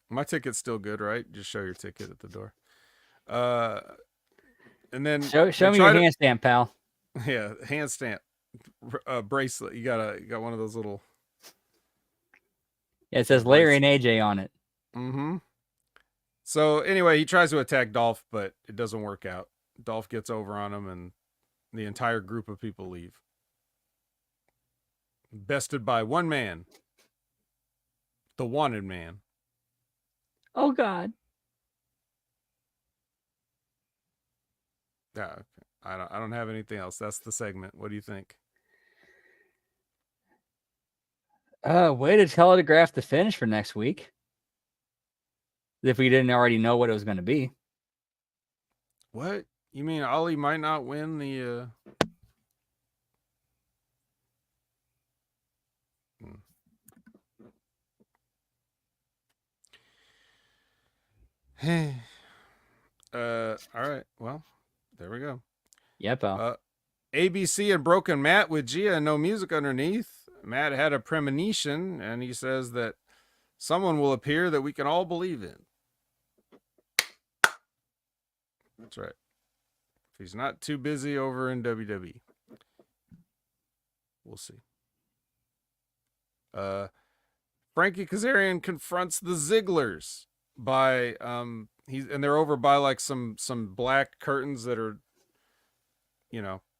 A: My ticket's still good, right? Just show your ticket at the door. And then
B: Show me your hand stamp, pal.
A: Yeah, hand stamp bracelet. You got one of those little.
B: Yeah, it says Larry and AJ on it.
A: Mm-hmm. So anyway, he tries to attack Dolph, but it doesn't work out. Dolph gets over on him, and the entire group of people leave. Bested by one man, the wanted man.
B: Oh God.
A: Yeah, okay. I don't have anything else. That's the segment. What do you think?
B: Way to telegraph the finish for next week. If we didn't already know what it was going to be.
A: What? You mean Ali might not win the all right. Well, there we go.
B: Yeah, pal.
A: ABC and Broken Matt with Gia and no music underneath. Matt had a premonition, and he says that someone will appear that we can all believe in. That's right. If he's not too busy over in WWE. We'll see. Frankie Kazarian confronts the Zigglers by and they're over by like some black curtains that are,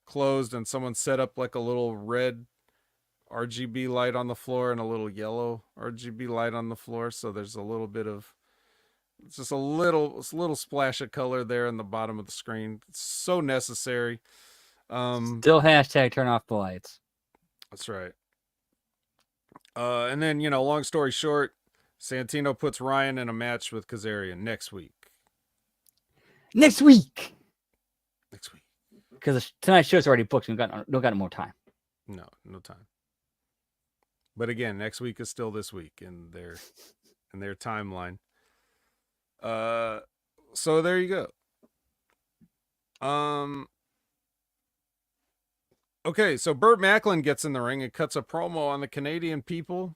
A: closed, and someone set up like a little red RGB light on the floor and a little yellow RGB light on the floor. So there's a little bit of, it's just a little splash of color there in the bottom of the screen. It's so necessary.
B: Still hashtag turn off the lights.
A: That's right. And then, long story short, Santino puts Ryan in a match with Kazarian next week.
B: Next week. Because tonight's show's already booked. We don't got more time.
A: No time. But again, next week is still this week in their timeline. So there you go. Okay, so Burt Macklin gets in the ring and cuts a promo on the Canadian people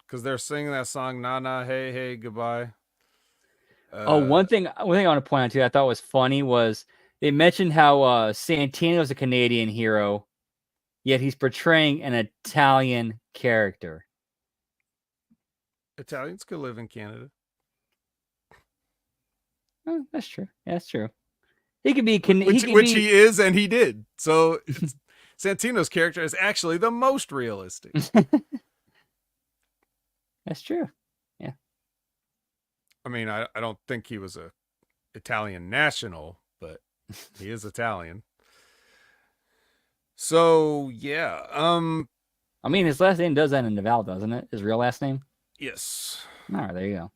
A: because they're singing that song "Na Na Hey Hey Goodbye."
B: One thing I want to point out too, I thought was funny was they mentioned how Santino is a Canadian hero, yet he's portraying an Italian character.
A: Italians could live in Canada.
B: Oh, that's true. Yeah, that's true. He could be.
A: Which he is, and he did. So Santino's character is actually the most realistic.
B: That's true. Yeah.
A: I mean, I don't think he was a Italian national, but he is Italian. So yeah,
B: I mean, his last name does end in Naval, doesn't it? His real last name.
A: yes,
B: All right, there you go.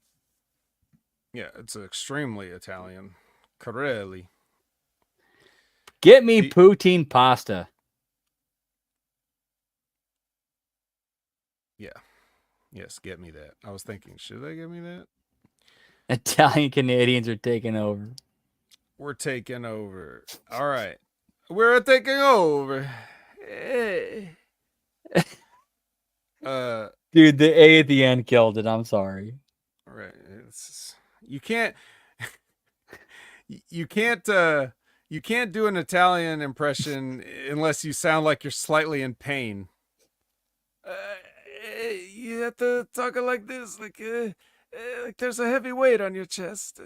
A: yeah, it's extremely Italian. Corelli.
B: Get me poutine pasta.
A: Yeah. Yes, get me that. I was thinking, should they give me that?
B: Italian Canadians are taking over.
A: We're taking over. All right. We're taking over.
B: Dude, the A at the end killed it. I'm sorry.
A: Right. You can't you can't do an Italian impression unless you sound like you're slightly in pain. You have to talk like this, like there's a heavy weight on your chest.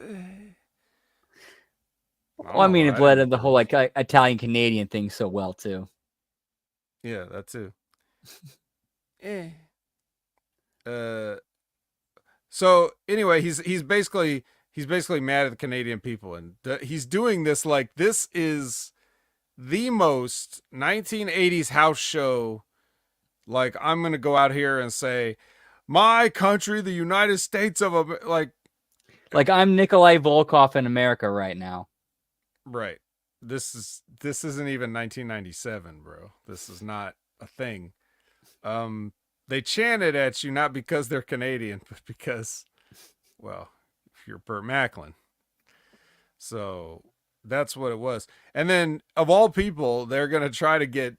B: Well, I mean, it bled in the whole like Italian Canadian thing so well too.
A: Yeah, that too. So anyway, he's basically mad at the Canadian people, and he's doing this like this is the most 1980s house show. Like, I'm gonna go out here and say, my country, the United States of like
B: I'm Nikolai Volkov in America right now.
A: Right. This isn't even 1997, bro. This is not a thing. They chanted at you not because they're Canadian, but because, well, you're Burt Macklin. So that's what it was. And then, of all people, they're gonna try to get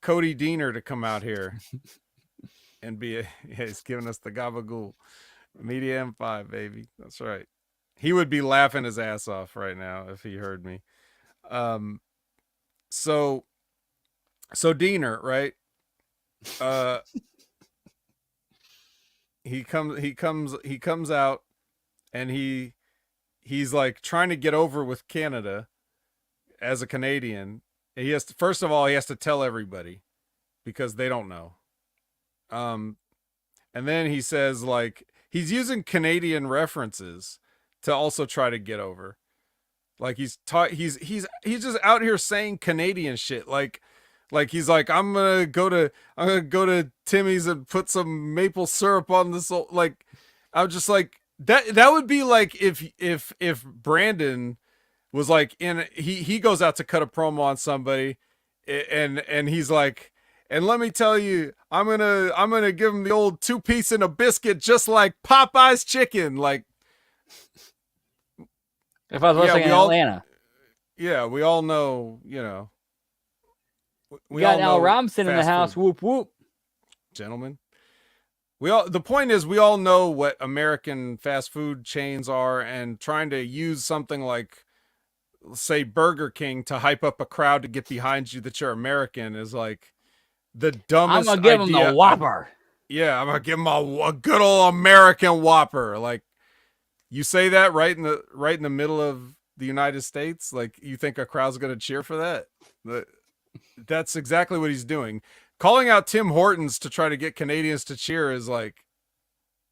A: Cody Deaner to come out here and be he's giving us the gabagool. Media M5, baby. That's right. He would be laughing his ass off right now if he heard me. So Deaner, right? He comes out, and he's like trying to get over with Canada as a Canadian. He has to, first of all, he has to tell everybody because they don't know. And then he says, like, he's using Canadian references to also try to get over. Like, he's just out here saying Canadian shit. Like he's like, I'm gonna go to Timmy's and put some maple syrup on this. Like, I'm just like, that would be like if Brandon was like he goes out to cut a promo on somebody, and he's like, and let me tell you, I'm gonna give him the old 2-piece and a biscuit, just like Popeye's chicken. Like,
B: if I was listening in Atlanta,
A: yeah, we all know, you know.
B: We got Al Robinson in the house.
A: Food.
B: Whoop whoop,
A: gentlemen. The point is, we all know what American fast food chains are, and trying to use something like, say, Burger King to hype up a crowd to get behind you that you're American is like the dumbest idea.
B: I'm gonna give him the Whopper.
A: I'm gonna give him a good old American Whopper. Like, you say that right in the middle of the United States, like, you think a crowd's gonna cheer for that? That's exactly what he's doing. Calling out Tim Hortons to try to get Canadians to cheer is like,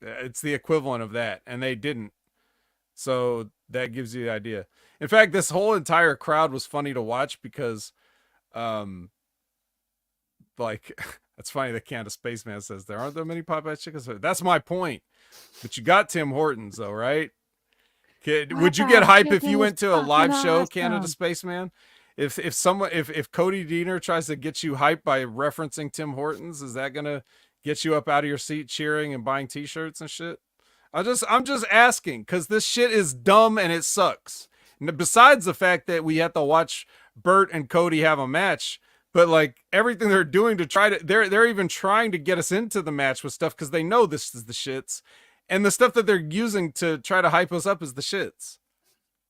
A: it's the equivalent of that, and they didn't. So that gives you the idea. In fact, this whole entire crowd was funny to watch because, like, that's funny that Canada Spaceman says there aren't that many Popeye chickens. That's my point. But you got Tim Hortons, though, right? Would you get hype if you went to a live show, Canada Spaceman? If Cody Deaner tries to get you hyped by referencing Tim Hortons, is that gonna get you up out of your seat cheering and buying T-shirts and shit? I'm just asking, because this shit is dumb and it sucks. And besides the fact that we have to watch Bert and Cody have a match, but like everything they're doing to try to, they're even trying to get us into the match with stuff because they know this is the shits, and the stuff that they're using to try to hype us up is the shits.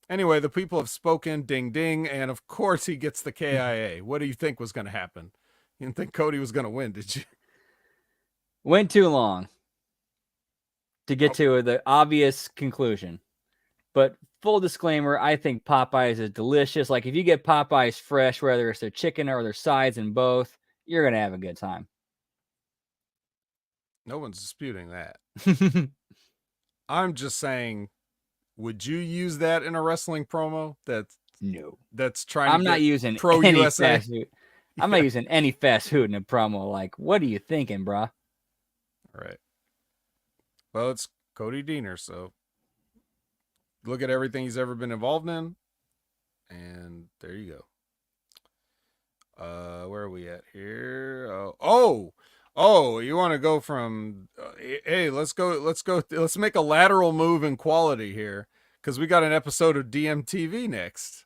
A: Anyway, the people have spoken, ding ding, and of course he gets the KIA. What do you think was going to happen? You didn't think Cody was going to win, did you?
B: Went too long to get to the obvious conclusion. But full disclaimer, I think Popeyes is delicious. Like if you get Popeyes fresh, whether it's their chicken or their sides and both, you're going to have a good time.
A: No one's disputing that. I'm just saying, would you use that in a wrestling promo?
B: No.
A: That's trying
B: I'm
A: to
B: not
A: get
B: using
A: pro
B: any
A: USA.
B: fast food. I'm not using any fast food in a promo. Like, what are you thinking, bro?
A: Right. Well, it's Cody Deaner, so look at everything he's ever been involved in, and there you go. Where are we at here? Oh, you want to go from? Hey, let's make a lateral move in quality here, because we got an episode of DMTV next.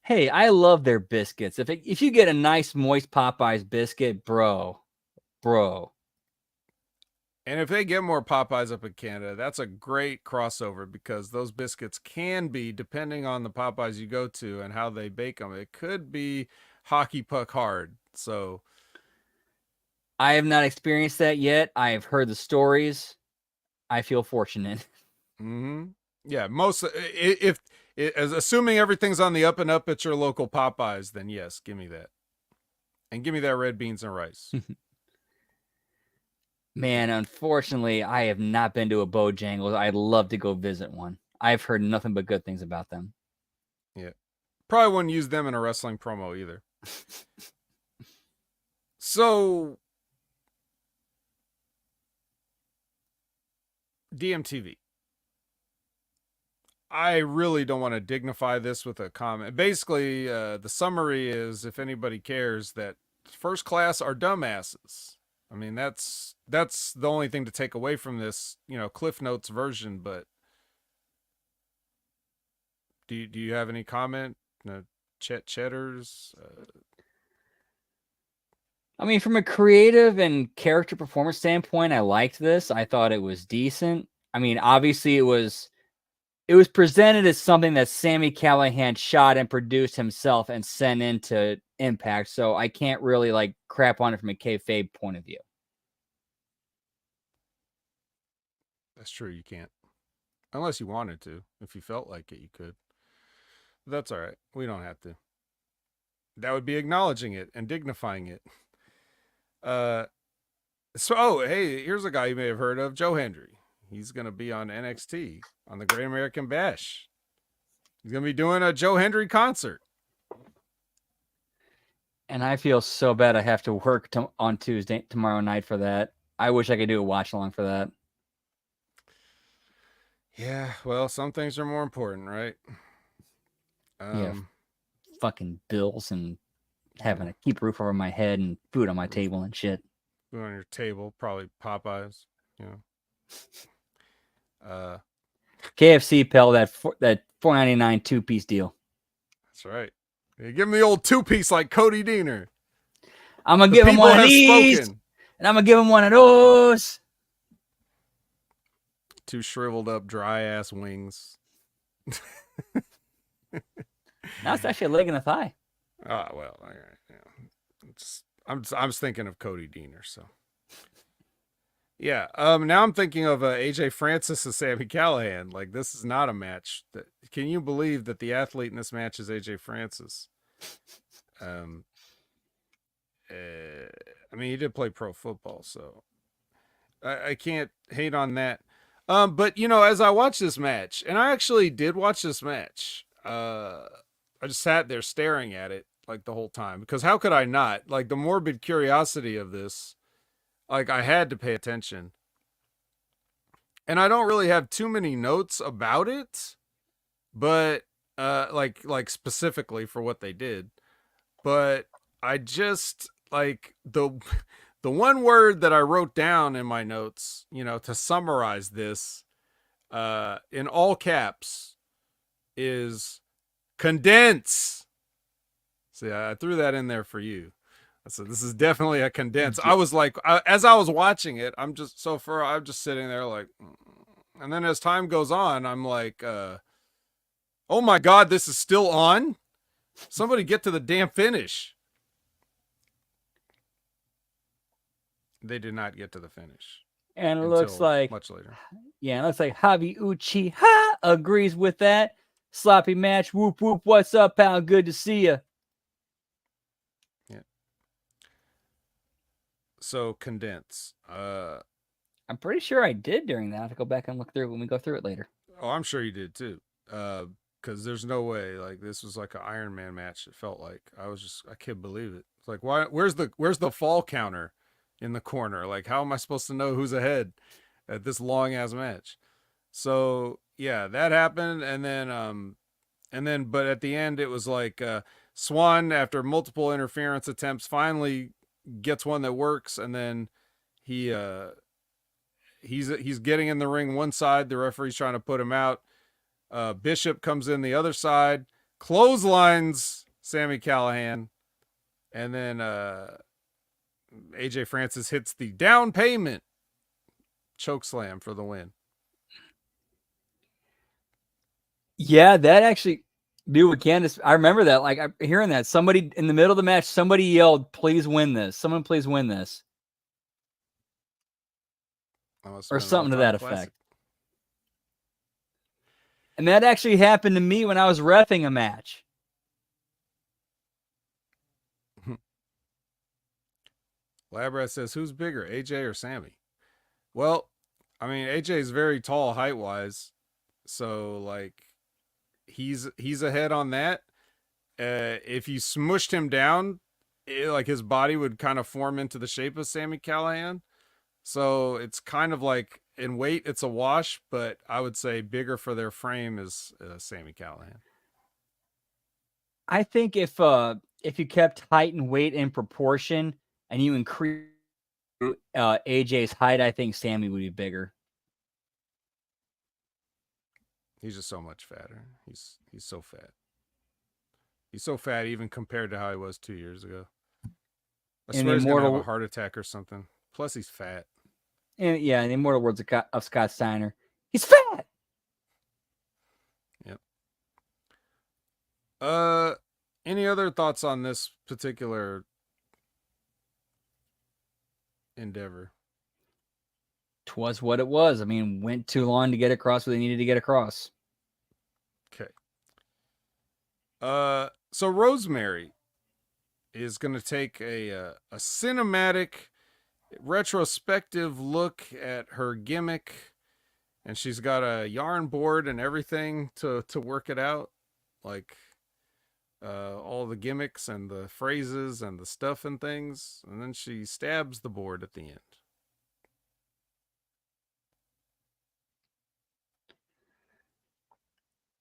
B: Hey, I love their biscuits. If you get a nice moist Popeyes biscuit, bro.
A: And if they get more Popeyes up in Canada, that's a great crossover, because those biscuits can be, depending on the Popeyes you go to and how they bake them, it could be hockey puck hard. So
B: I have not experienced that yet. I have heard the stories. I feel fortunate.
A: Mm-hmm. Yeah, most if as assuming everything's on the up and up at your local Popeyes, then yes, give me that, and give me that red beans and rice.
B: Man, unfortunately, I have not been to a Bojangles. I'd love to go visit one. I've heard nothing but good things about them.
A: Yeah, probably wouldn't use them in a wrestling promo either. So DMTV. I really don't want to dignify this with a comment. Basically, the summary is, if anybody cares, that first class are dumbasses. I mean, that's the only thing to take away from this, Cliff Notes version. But do you have any comment, Cheddars?
B: I mean, from a creative and character performance standpoint, I liked this. I thought it was decent. I mean, obviously, it was presented as something that Sami Callihan shot and produced himself and sent into Impact. So I can't really crap on it from a kayfabe point of view.
A: That's true. You can't, unless you wanted to. If you felt like it, you could. But that's all right. We don't have to. That would be acknowledging it and dignifying it. Hey, here's a guy you may have heard of, Joe Hendry. He's going to be on NXT on the Great American Bash. He's going to be doing a Joe Hendry concert.
B: And I feel so bad I have to work on tomorrow night for that. I wish I could do a watch along for that.
A: Yeah, well, some things are more important, right?
B: Yeah, fucking bills and having to keep a roof over my head and food on my table and shit.
A: Food on your table, probably Popeyes,
B: KFC, pal, that $4.99 2-piece deal.
A: That's right. You give him the old 2-piece like Cody Deaner.
B: I'm gonna give him one of these, and I'm gonna give him one of those.
A: 2 shriveled up, dry ass wings.
B: Now it's actually a leg and a thigh.
A: Ah, well, all right. Yeah. I'm just thinking of Cody Deaner, so. Yeah. Now I'm thinking of AJ Francis and Sami Callihan. Like, this is not a match. Can you believe that the athlete in this match is AJ Francis? I mean, he did play pro football, so I can't hate on that. But as I watched this match, and I actually did watch this match, I just sat there staring at it like the whole time, because how could I not? Like, the morbid curiosity of this, like, I had to pay attention. And I don't really have too many notes about it, but like specifically for what they did. But I just like the one word that I wrote down in my notes, to summarize this, in all caps, is condense. See, I threw that in there for you. So this is definitely a condense. I was like, as I was watching it, I'm just sitting there like, and then as time goes on, I'm like, oh my God, this is still on. Somebody get to the damn finish. They did not get to the finish.
B: And it looks like
A: much later.
B: Yeah, it looks like Javi Uchiha agrees with that. Sloppy match. Whoop, whoop. What's up, pal? Good to see you.
A: Yeah. So condense.
B: I'm pretty sure I did during that. I have to go back and look through it when we go through it later.
A: Oh, I'm sure you did too. Because there's no way like this was like an Iron Man match. It felt like I can't believe it. It's like why? Where's the fall counter in the corner? Like how am I supposed to know who's ahead at this long ass match? So yeah, that happened, and then but at the end it was like Swan, after multiple interference attempts, finally gets one that works, and then he he's getting in the ring one side, the referee's trying to put him out. Bishop comes in the other side, clotheslines Sami Callihan, and then AJ Francis hits the down payment choke slam for the win.
B: Yeah, that actually, dude, Candace, I remember that. Like, I'm hearing that. Somebody in the middle of the match, somebody yelled, "Please win this. Someone please win this." Or something to that effect. And that actually happened to me when I was reffing a match.
A: Labrat says, who's bigger, AJ or Sammy? Well, I mean, AJ is very tall height-wise, so, like, he's ahead on that. If you smushed him down, like, his body would kind of form into the shape of Sami Callihan. So it's kind of like, in weight, it's a wash, but I would say bigger for their frame is Sami Callihan.
B: I think if you kept height and weight in proportion and you increase AJ's height, I think Sammy would be bigger.
A: He's just so much fatter. He's so fat. He's so fat even compared to how he was 2 years ago. I swear he's gonna have a heart attack or something. Plus, he's fat.
B: And yeah, in the immortal words of Scott Steiner, he's fat.
A: Yep. Any other thoughts on this particular endeavor?
B: 'Twas what it was. I mean, went too long to get across what they needed to get across.
A: Okay. So Rosemary is going to take a cinematic retrospective look at her gimmick, and she's got a yarn board and everything to work it out, like all the gimmicks and the phrases and the stuff and things, and then she stabs the board at the end.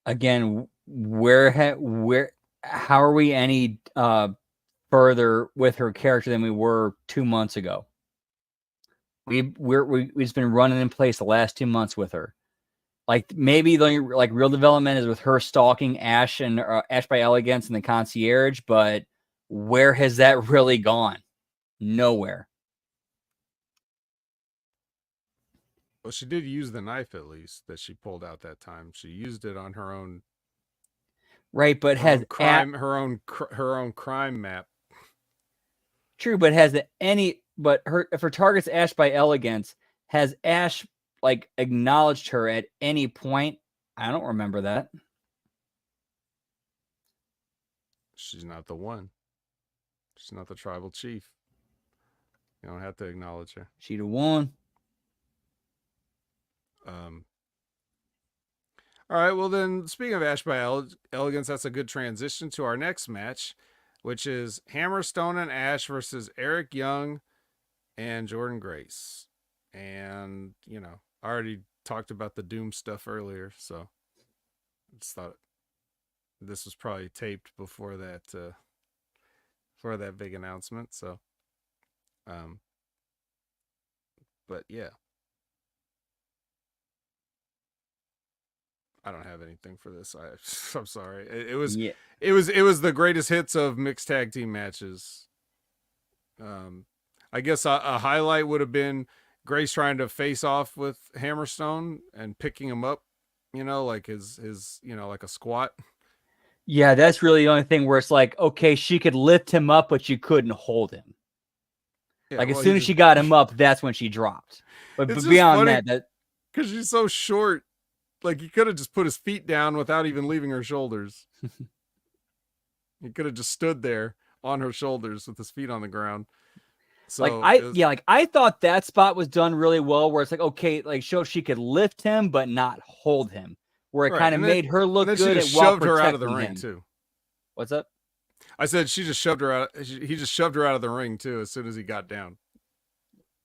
B: Again, how are we any further with her character than we were 2 months ago? We've just been running in place the last 2 months with her. Like, maybe the only like real development is with her stalking Ash and Ash by Elegance and the concierge, but where has that really gone? Nowhere.
A: Well, she did use the knife, at least, that she pulled out that time. She used it on her own.
B: Right, but
A: her own crime, her own crime map.
B: True, but if her target's Ash by Elegance, has Ash like acknowledged her at any point? I don't remember that.
A: She's not the one. She's not the tribal chief. You don't have to acknowledge her.
B: She the one.
A: All right, well then, speaking of Ash by Elegance, that's a good transition to our next match, which is Hammerstone and Ash versus Eric Young and Jordan Grace. And, you know, I already talked about the Doom stuff earlier, so I just thought this was probably taped before that big announcement. So, but yeah. I don't have anything for this. I'm sorry. It was the greatest hits of mixed tag team matches. I guess a highlight would have been Grace trying to face off with Hammerstone and picking him up, you know, like his like a squat.
B: Yeah, that's really the only thing where it's like, okay, she could lift him up, but she couldn't hold him. Yeah, like, as soon as she got him up, that's when she dropped. But beyond that,
A: because she's so short. Like, he could have just put his feet down without even leaving her shoulders. He could have just stood there on her shoulders with his feet on the ground. So
B: I thought that spot was done really well, where it's like, okay, like show she could lift him but not hold him, where it
A: right,
B: kind of made her look
A: and then
B: good
A: she just
B: while
A: shoved her out of the
B: protecting
A: ring
B: him.
A: too.
B: What's up?
A: I said she just shoved her out. He just shoved her out of the ring too as soon as he got down.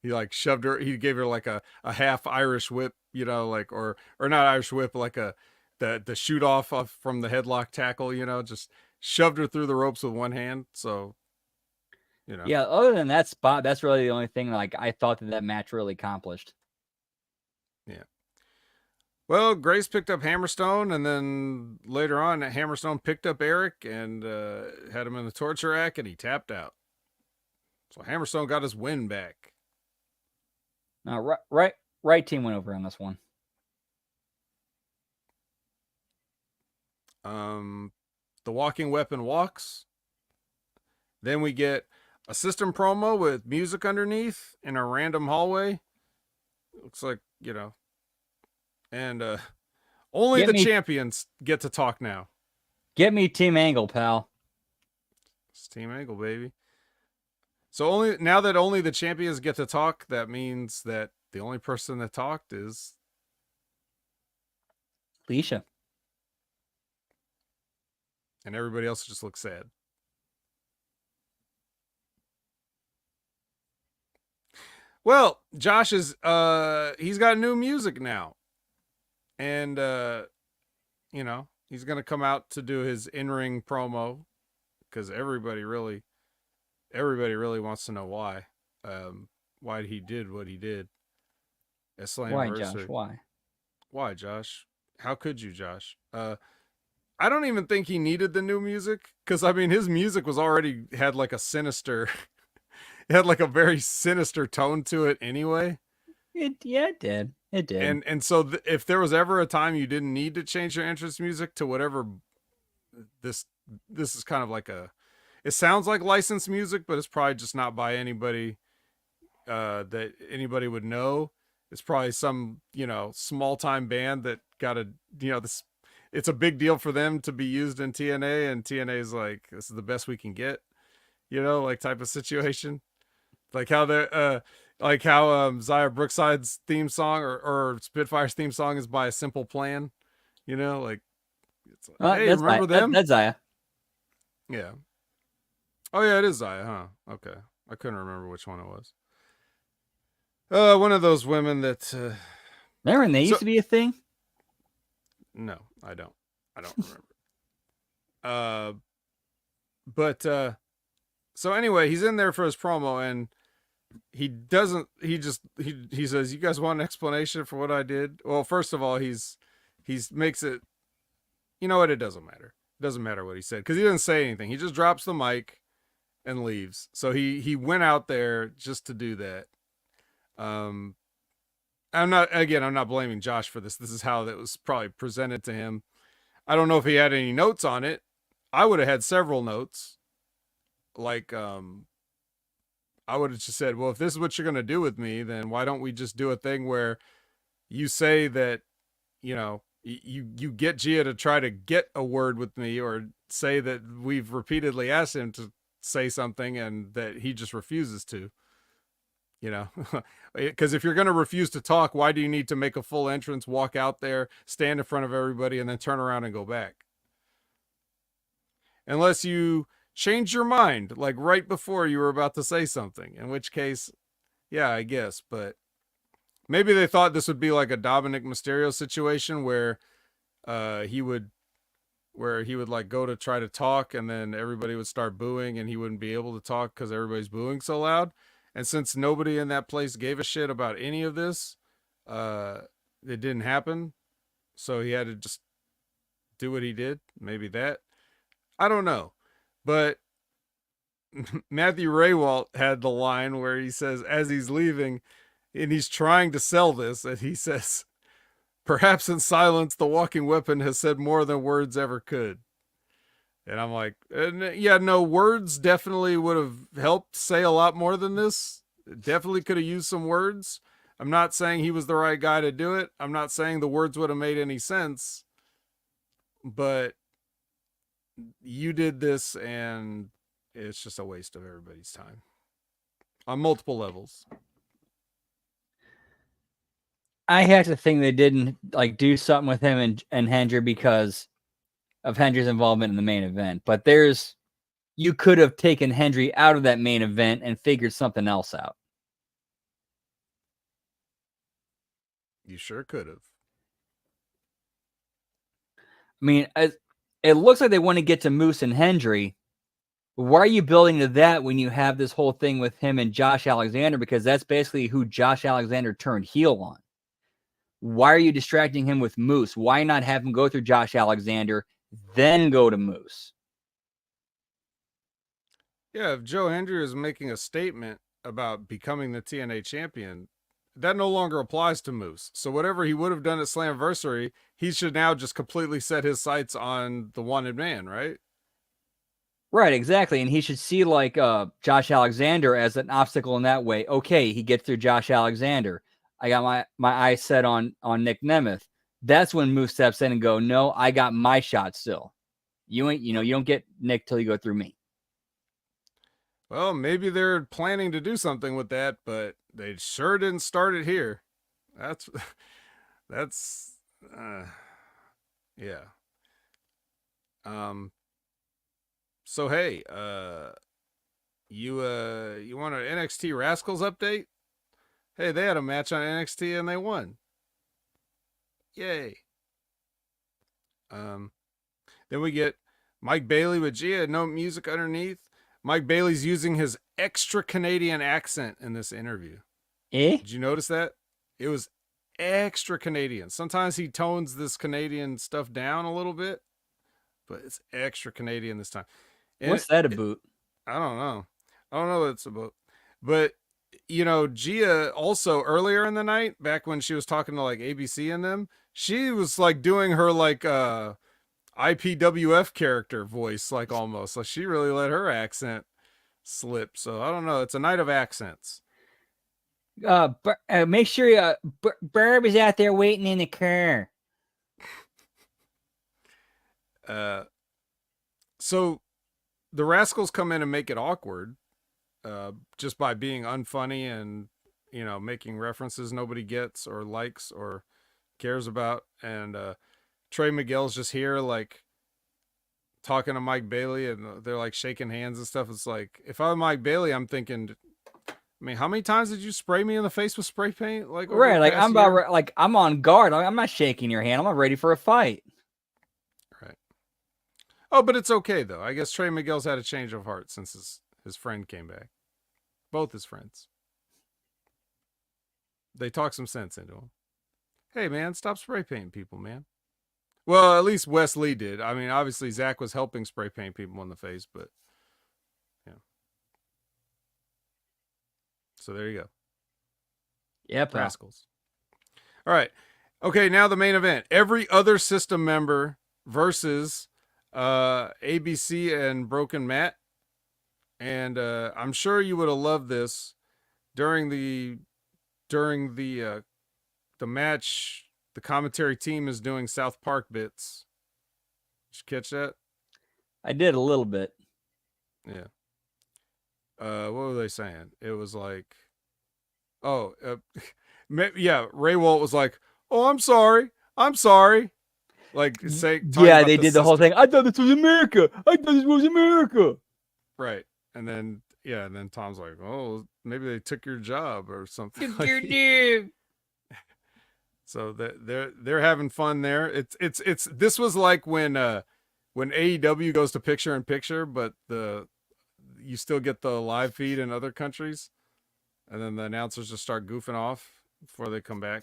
A: He like shoved her. He gave her like a half Irish whip, you know, like or not Irish whip, like the shoot off from the headlock tackle, you know, just shoved her through the ropes with one hand. So, you know,
B: Yeah. Other than that spot, that's really the only thing like I thought that match really accomplished.
A: yeah. Well, Grace picked up Hammerstone, and then later on, Hammerstone picked up Eric and had him in the torture rack, and he tapped out. So Hammerstone got his win back.
B: No, right team went over on this one.
A: The walking weapon walks. Then we get a system promo with music underneath in a random hallway. Looks like, you know, and only the champions get to talk now.
B: Get me Team Angle, pal.
A: It's Team Angle, baby. So now that only the champions get to talk, that means that the only person that talked is
B: Leisha.
A: And everybody else just looks sad. Well, Josh is he's got new music now. And you know, he's gonna come out to do his in-ring promo because everybody really wants to know why. Why he did what he did.
B: Why, Josh? Why?
A: Why, Josh? How could you, Josh? I don't even think he needed the new music because I mean his music was already had like a sinister, it had like a very sinister tone to it anyway.
B: It did. It did.
A: And so if there was ever a time you didn't need to change your entrance music to whatever, this is kind of like it sounds like licensed music, but it's probably just not by anybody that anybody would know. It's probably some, you know, small time band that got a, you know, this, it's a big deal for them to be used in TNA, and TNA is like, this is the best we can get, you know, like type of situation. Like how Zaya Brookside's theme song or Spitfire's theme song is by A Simple Plan, you know, like, it's like, hey, remember them?
B: That's Zaya.
A: Yeah. Oh yeah, it is Zaya, huh? Okay. I couldn't remember which one it was. One of those women that
B: remember when they used to be a thing?
A: No, I don't remember. But so anyway, he's in there for his promo, and he says, you guys want an explanation for what I did? Well, first of all, he makes it, you know what, it doesn't matter. It doesn't matter what he said because he doesn't say anything. He just drops the mic and leaves. So he went out there just to do that. I'm not blaming Josh for this. This is how that was probably presented to him. I don't know if he had any notes on it. I would have had several notes. Like, I would have just said, well, if this is what you're going to do with me, then why don't we just do a thing where you say that, you know, you get Gia to try to get a word with me, or say that we've repeatedly asked him to say something and that he just refuses to, you know, because if you're going to refuse to talk, why do you need to make a full entrance, walk out there, stand in front of everybody, and then turn around and go back? Unless you change your mind, like right before you were about to say something, in which case, yeah, I guess, but maybe they thought this would be like a Dominic Mysterio situation where he would like go to try to talk and then everybody would start booing and he wouldn't be able to talk because everybody's booing so loud. And since nobody in that place gave a shit about any of this, it didn't happen. So he had to just do what he did. Maybe that. I don't know. But Matthew Raywalt had the line where he says, as he's leaving, and he's trying to sell this, and he says, perhaps in silence, the walking weapon has said more than words ever could. And I'm like, yeah, no, words definitely would have helped say a lot more than this. Definitely could have used some words. I'm not saying he was the right guy to do it. I'm not saying the words would have made any sense, but you did this and it's just a waste of everybody's time on multiple levels.
B: I have to think they didn't like do something with him and Hendry because of Hendry's involvement in the main event. But you could have taken Hendry out of that main event and figured something else out.
A: You sure could have.
B: I mean, it looks like they want to get to Moose and Hendry. Why are you building to that when you have this whole thing with him and Josh Alexander? Because that's basically who Josh Alexander turned heel on. Why are you distracting him with Moose? Why not have him go through Josh Alexander, then go to Moose?
A: Yeah, if Joe Hendry is making a statement about becoming the TNA champion, that no longer applies to Moose. So whatever he would have done at Slamversary, he should now just completely set his sights on the wanted man, right?
B: Right, exactly. And he should see like Josh Alexander as an obstacle in that way. Okay, he gets through Josh Alexander. I got my eyes set on Nick Nemeth. That's when Moose steps in and go, no, I got my shot still. You don't get Nick till you go through me.
A: Well, maybe they're planning to do something with that, but they sure didn't start it here. That's yeah. So hey, you want an NXT Rascals update? Hey, they had a match on NXT and they won. Yay. Then we get Mike Bailey with Gia, no music underneath. Mike Bailey's using his extra Canadian accent in this interview.
B: Eh?
A: Did you notice that? It was extra Canadian. Sometimes he tones this Canadian stuff down a little bit, but it's extra Canadian this time. And
B: what's that about?
A: I don't know. I don't know what it's about. But, Gia also earlier in the night, back when she was talking to like ABC and them, she was like doing her like IPWF character voice, like almost. Like she really let her accent slip. So I don't know. It's a night of accents.
B: Make sure Barb is out there waiting in the car.
A: So the Rascals come in and make it awkward, just by being unfunny and making references nobody gets or likes or cares about. And Trey Miguel's just here, like talking to Mike Bailey, and they're like shaking hands and stuff. It's like, if I'm Mike Bailey, I'm thinking, I mean, how many times did you spray me in the face with spray paint? Like,
B: right, like I'm about like I'm on guard. I'm not shaking your hand. I'm not ready for a fight.
A: Right. Oh, but it's okay though. I guess Trey Miguel's had a change of heart since his friend came back. Both his friends. They talk some sense into him. Hey man, stop spray painting people, man. Well, at least Wes Lee did. I mean, obviously Zach was helping spray paint people in the face, but yeah. So there you go.
B: Yep.
A: Rascals. All right. Okay, now the main event. Every other system member versus ABC and Broken Matt. And I'm sure you would have loved this during the match. The commentary team is doing South Park bits. Did you catch that?
B: I did a little bit.
A: Yeah. What were they saying? It was like, yeah, Ray Walt was like, "Oh, I'm sorry. Like
B: yeah, they did the whole thing. I thought this was America.
A: Right. And then Tom's like, "Oh, maybe they took your job or something."
B: Took your job.
A: So they're having fun there. It's this was like when AEW goes to picture in picture, but you still get the live feed in other countries, and then the announcers just start goofing off before they come back,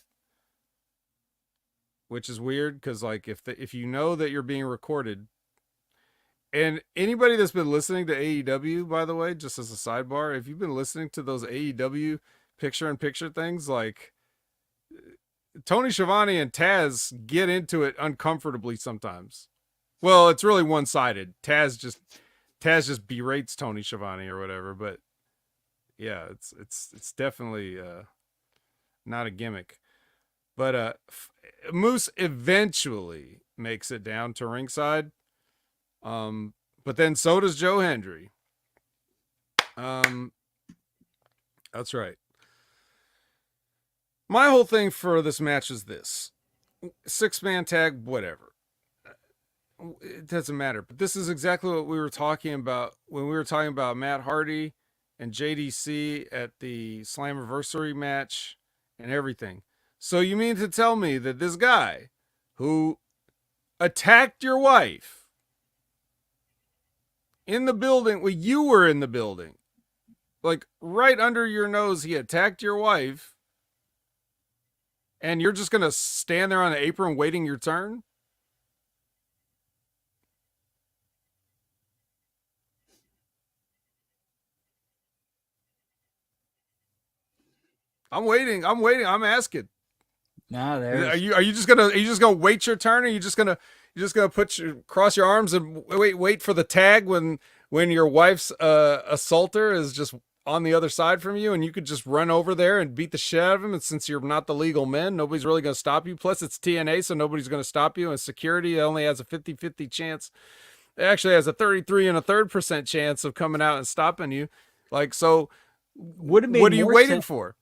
A: which is weird because like if you know that you're being recorded, and anybody that's been listening to AEW, by the way, just as a sidebar, if you've been listening to those AEW picture in picture things, like Tony Schiavone and Taz get into it uncomfortably sometimes. Well, it's really one-sided. Taz just berates Tony Schiavone or whatever, but yeah, it's definitely not a gimmick. But Moose eventually makes it down to ringside. But then so does Joe Hendry. That's right. My whole thing for this match is this: 6-man tag, whatever. It doesn't matter. But this is exactly what we were talking about when we were talking about Matt Hardy and JDC at the Slammiversary match and everything. So you mean to tell me that this guy who attacked your wife in the building, well, you were in the building, like right under your nose, he attacked your wife, and you're just gonna stand there on the apron waiting your turn? I'm waiting. I'm asking.
B: No,
A: Are
B: there's
A: you just gonna wait your turn? Or are you just gonna cross your arms and wait for the tag when your wife's assaulter is just on the other side from you, and you could just run over there and beat the shit out of him? And since you're not the legal men, nobody's really gonna stop you. Plus, it's TNA, so nobody's gonna stop you. And security only has a 50-50 chance. It actually has a 33 and a third% chance of coming out and stopping you. Like, so,
B: would have made
A: what are you
B: more
A: waiting
B: sense.
A: for?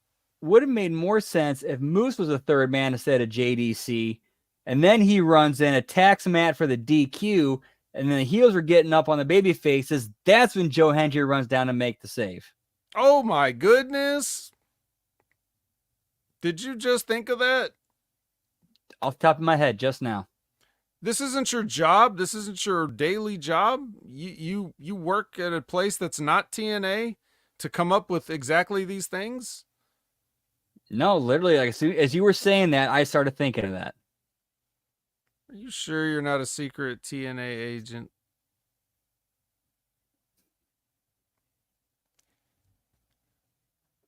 B: Would have made more sense if Moose was a third man instead of JDC, and then he runs in, attacks Matt for the DQ, and then the heels are getting up on the baby faces. That's when Joe Hendry runs down to make the save.
A: Oh my goodness. Did you just think of that?
B: Off the top of my head just now.
A: This isn't your job. This isn't your daily job. You work at a place that's not TNA to come up with exactly these things?
B: No, literally, like as you were saying that, I started thinking of that.
A: Are you sure you're not a secret TNA agent?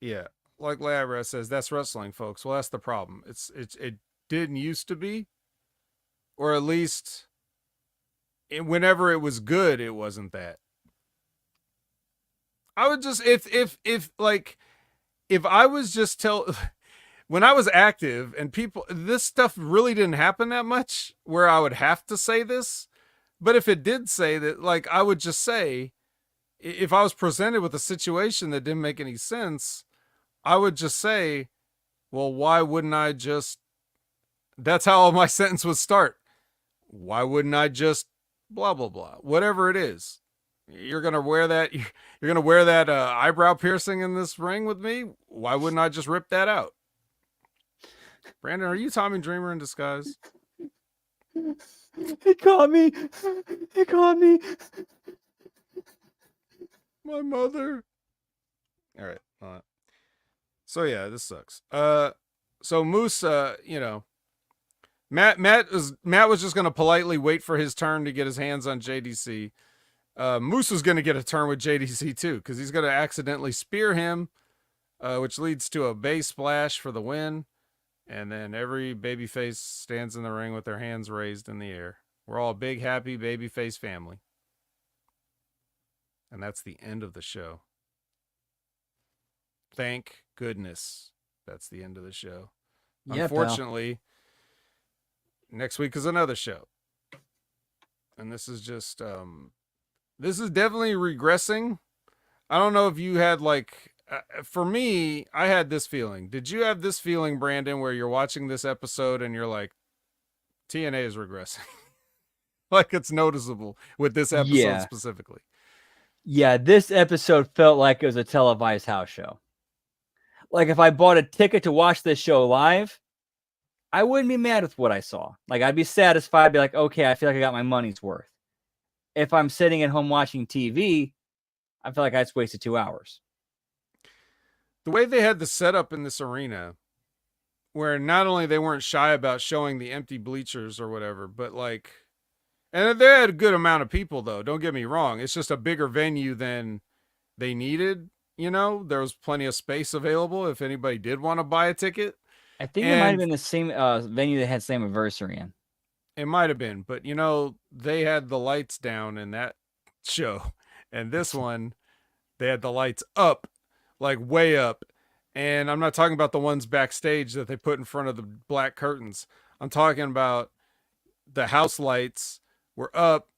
A: Yeah. Like Labra says, that's wrestling, folks. Well, that's the problem. It didn't used to be, or at least whenever it was good, it wasn't that. I would just if I was just when I was active and people, this stuff really didn't happen that much where I would have to say this. But if it did say that, like, I would just say, if I was presented with a situation that didn't make any sense, I would just say, well, why wouldn't I just, that's how my sentence would start. Why wouldn't I just blah, blah, blah, whatever it is. You're going to wear that. You're going to wear that eyebrow piercing in this ring with me. Why wouldn't I just rip that out? Brandon, are you Tommy Dreamer in disguise?
B: He caught me. He caught me.
A: My mother. All right. So yeah, this sucks. So Moose, you know, Matt was just gonna politely wait for his turn to get his hands on JDC. Moose was gonna get a turn with JDC too, because he's gonna accidentally spear him, which leads to a base splash for the win. And then every babyface stands in the ring with their hands raised in the air. We're all a big, happy babyface family. And that's the end of the show. Thank goodness that's the end of the show.
B: Yeah,
A: Unfortunately, next week is another show. And this is just, this is definitely regressing. I don't know if you had like, for me, I had this feeling. Did you have this feeling, Brandon, where you're watching this episode and you're like, TNA is regressing? Like, it's noticeable with this episode specifically.
B: Yeah, this episode felt like it was a televised house show. Like, if I bought a ticket to watch this show live, I wouldn't be mad with what I saw. Like, I'd be satisfied, be like, okay, I feel like I got my money's worth. If I'm sitting at home watching TV, I feel like I just wasted 2 hours.
A: The way they had the setup in this arena, where not only they weren't shy about showing the empty bleachers or whatever, but like, and they had a good amount of people though, don't get me wrong. It's just a bigger venue than they needed. You know, there was plenty of space available if anybody did want to buy a ticket.
B: I think it might have been the same venue that had Slammiversary in.
A: It might have been, but you know, they had the lights down in that show. And this one, they had the lights up, like way up. And I'm not talking about the ones backstage that they put in front of the black curtains. I'm talking about the house lights were up.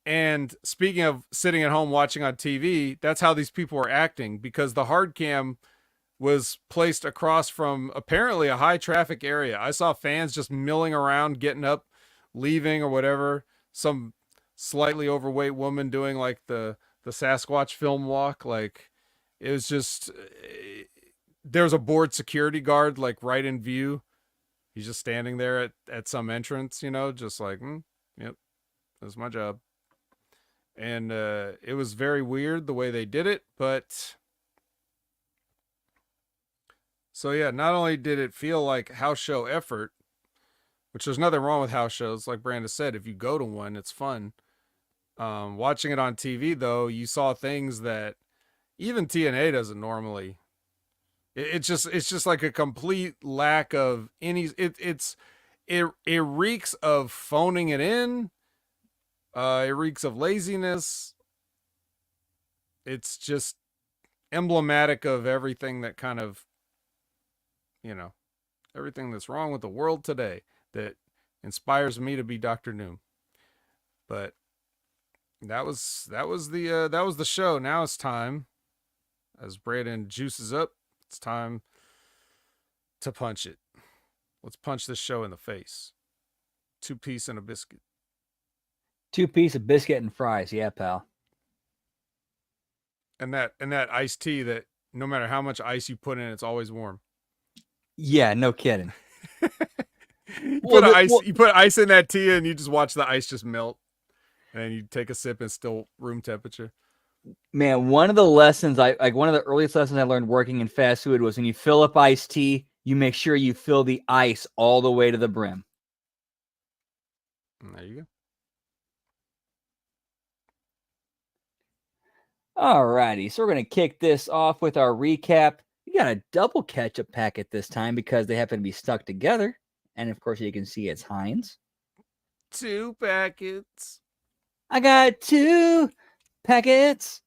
A: And speaking of sitting at home watching on TV, that's how these people were acting, because the hard cam was placed across from apparently a high traffic area. I saw fans just milling around, getting up, leaving or whatever. Some slightly overweight woman doing like the Sasquatch film walk. Like, it was just, there was a board security guard like right in view. He's just standing there at some entrance, just like, yep, that's my job. And it was very weird the way they did it, but so yeah, not only did it feel like house show effort, which there's nothing wrong with house shows, like Brandon said, if you go to one, it's fun. Watching it on TV though, you saw things that even TNA doesn't normally. It's just like a complete lack of any. It reeks of phoning it in. It reeks of laziness. It's just emblematic of everything that kind of, everything that's wrong with the world today that inspires me to be Dr. Noom. But that was the show. Now it's time, as Brandon juices up, it's time to punch it. Let's punch this show in the face. 2-piece and a biscuit.
B: 2-piece of biscuit and fries. Yeah, pal.
A: And that iced tea that no matter how much ice you put in, it's always warm.
B: Yeah, no kidding.
A: You put ice in that tea and you just watch the ice just melt. And then you take a sip and it's still room temperature.
B: Man, one of the earliest lessons I learned working in fast food was when you fill up iced tea, you make sure you fill the ice all the way to the brim.
A: And there you go.
B: Alrighty, so we're going to kick this off with our recap. We got a double ketchup packet this time because they happen to be stuck together. And of course, you can see it's Heinz.
A: 2 packets.
B: I got 2 packets.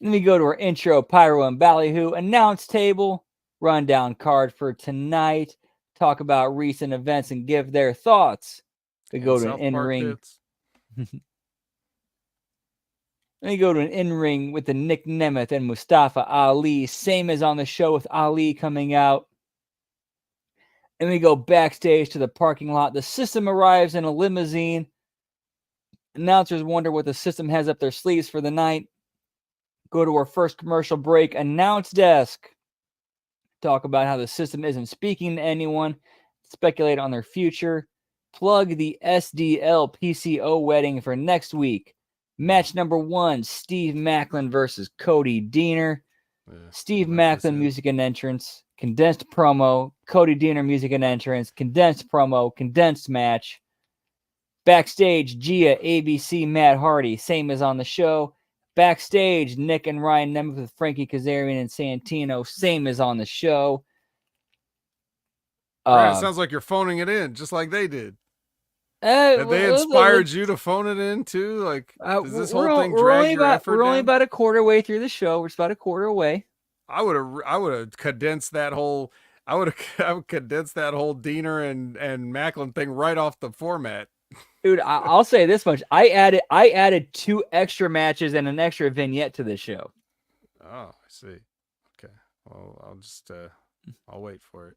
B: Then we go to our intro, Pyro and Ballyhoo, announce table, rundown card for tonight, talk about recent events and give their thoughts. We go to an in-ring. Then we go to an in-ring with the Nick Nemeth and Mustafa Ali, same as on the show with Ali coming out. And we go backstage to the parking lot. The System arrives in a limousine. Announcers wonder what the System has up their sleeves for the night. Go to our first commercial break. Announce desk. Talk about how the System isn't speaking to anyone. Speculate on their future. Plug the SDL PCO wedding for next week. Match number 1, Steve Macklin versus Cody Deaner. Yeah, Steve Macklin music and entrance. Condensed promo. Cody Deaner music and entrance. Condensed promo. Condensed match. Backstage, Gia, ABC, Matt Hardy. Same as on the show. Backstage, Nick and Ryan Nemeth with Frankie Kazarian and Santino. Same as on the show.
A: Right, it sounds like you're phoning it in, just like they did. Have they inspired you to phone it in too? Like, does this whole thing drag your effort down?
B: We're only about a quarter way through the show. We're just about a quarter away.
A: I would have condensed that whole. I would condense that whole Diener and Macklin thing right off the format.
B: Dude, I'll say this much: I added 2 extra matches and an extra vignette to this show.
A: Oh, I see. Okay, well, I'll wait for it.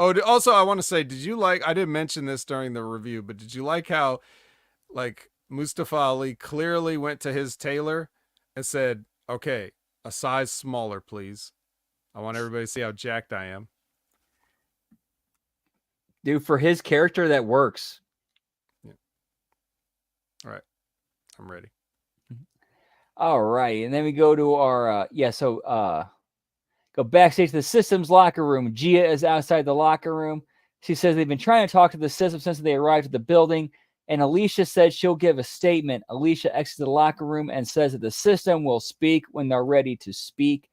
A: Oh, also, I want to say, I didn't mention this during the review, but did you like how, like, Mustafa Ali clearly went to his tailor and said, okay, a size smaller, please. I want everybody to see how jacked I am.
B: Dude, for his character, that works.
A: Yeah. All right. I'm ready.
B: All right. And then we go to our, go backstage to the System's locker room. Gia is outside the locker room. She says they've been trying to talk to the System since they arrived at the building. And Alicia said she'll give a statement. Alicia exits the locker room and says that the System will speak when they're ready to speak.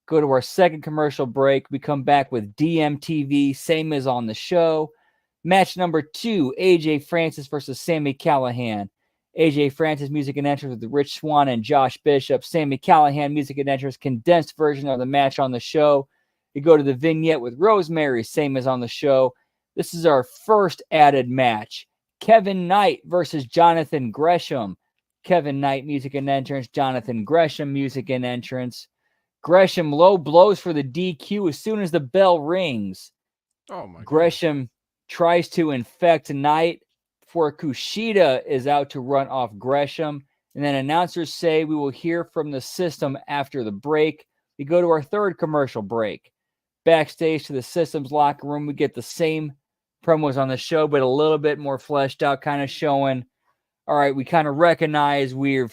B: Go to our second commercial break. We come back with DMTV, same as on the show. Match number 2, AJ Francis versus Sami Callihan. AJ Francis music and entrance with Rich Swann and Josh Bishop. Sammy Callahan music and entrance, condensed version of the match on the show. You go to the vignette with Rosemary, same as on the show. This is our first added match. Kevin Knight versus Jonathan Gresham. Kevin Knight music and entrance, Jonathan Gresham music and entrance. Gresham low blows for the DQ as soon as the bell rings.
A: Oh my
B: Gresham tries to infect Knight before Kushida is out to run off Gresham. And then announcers say we will hear from the system after the break. We go to our third commercial break. Backstage to the system's locker room, we get the same promos on the show, but a little bit more fleshed out, kind of showing, all right, we kind of recognize we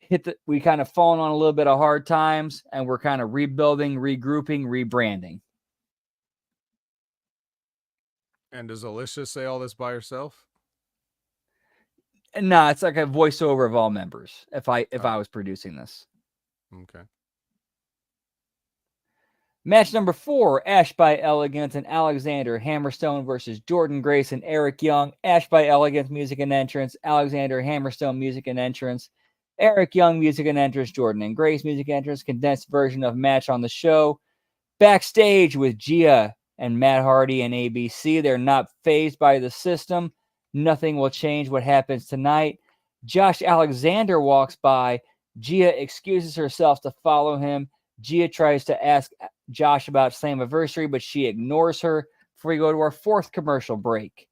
B: kind of fallen on a little bit of hard times, and we're kind of rebuilding, regrouping, rebranding.
A: And does Alicia say all this by herself?
B: No, it's like a voiceover of all members. If I was producing this.
A: Okay.
B: Match number 4, Ash by Elegance and Alexander Hammerstone versus Jordan Grace and Eric Young. Ash by Elegance music and entrance, Alexander Hammerstone music and entrance, Eric Young music and entrance, Jordan and Grace music entrance, condensed version of match on the show. Backstage with Gia and Matt Hardy and ABC. They're not fazed by the system. Nothing will change what happens tonight. Josh Alexander walks by. Gia excuses herself to follow him. Gia tries to ask Josh about Slammiversary, but she ignores her. Before we go to our fourth commercial break,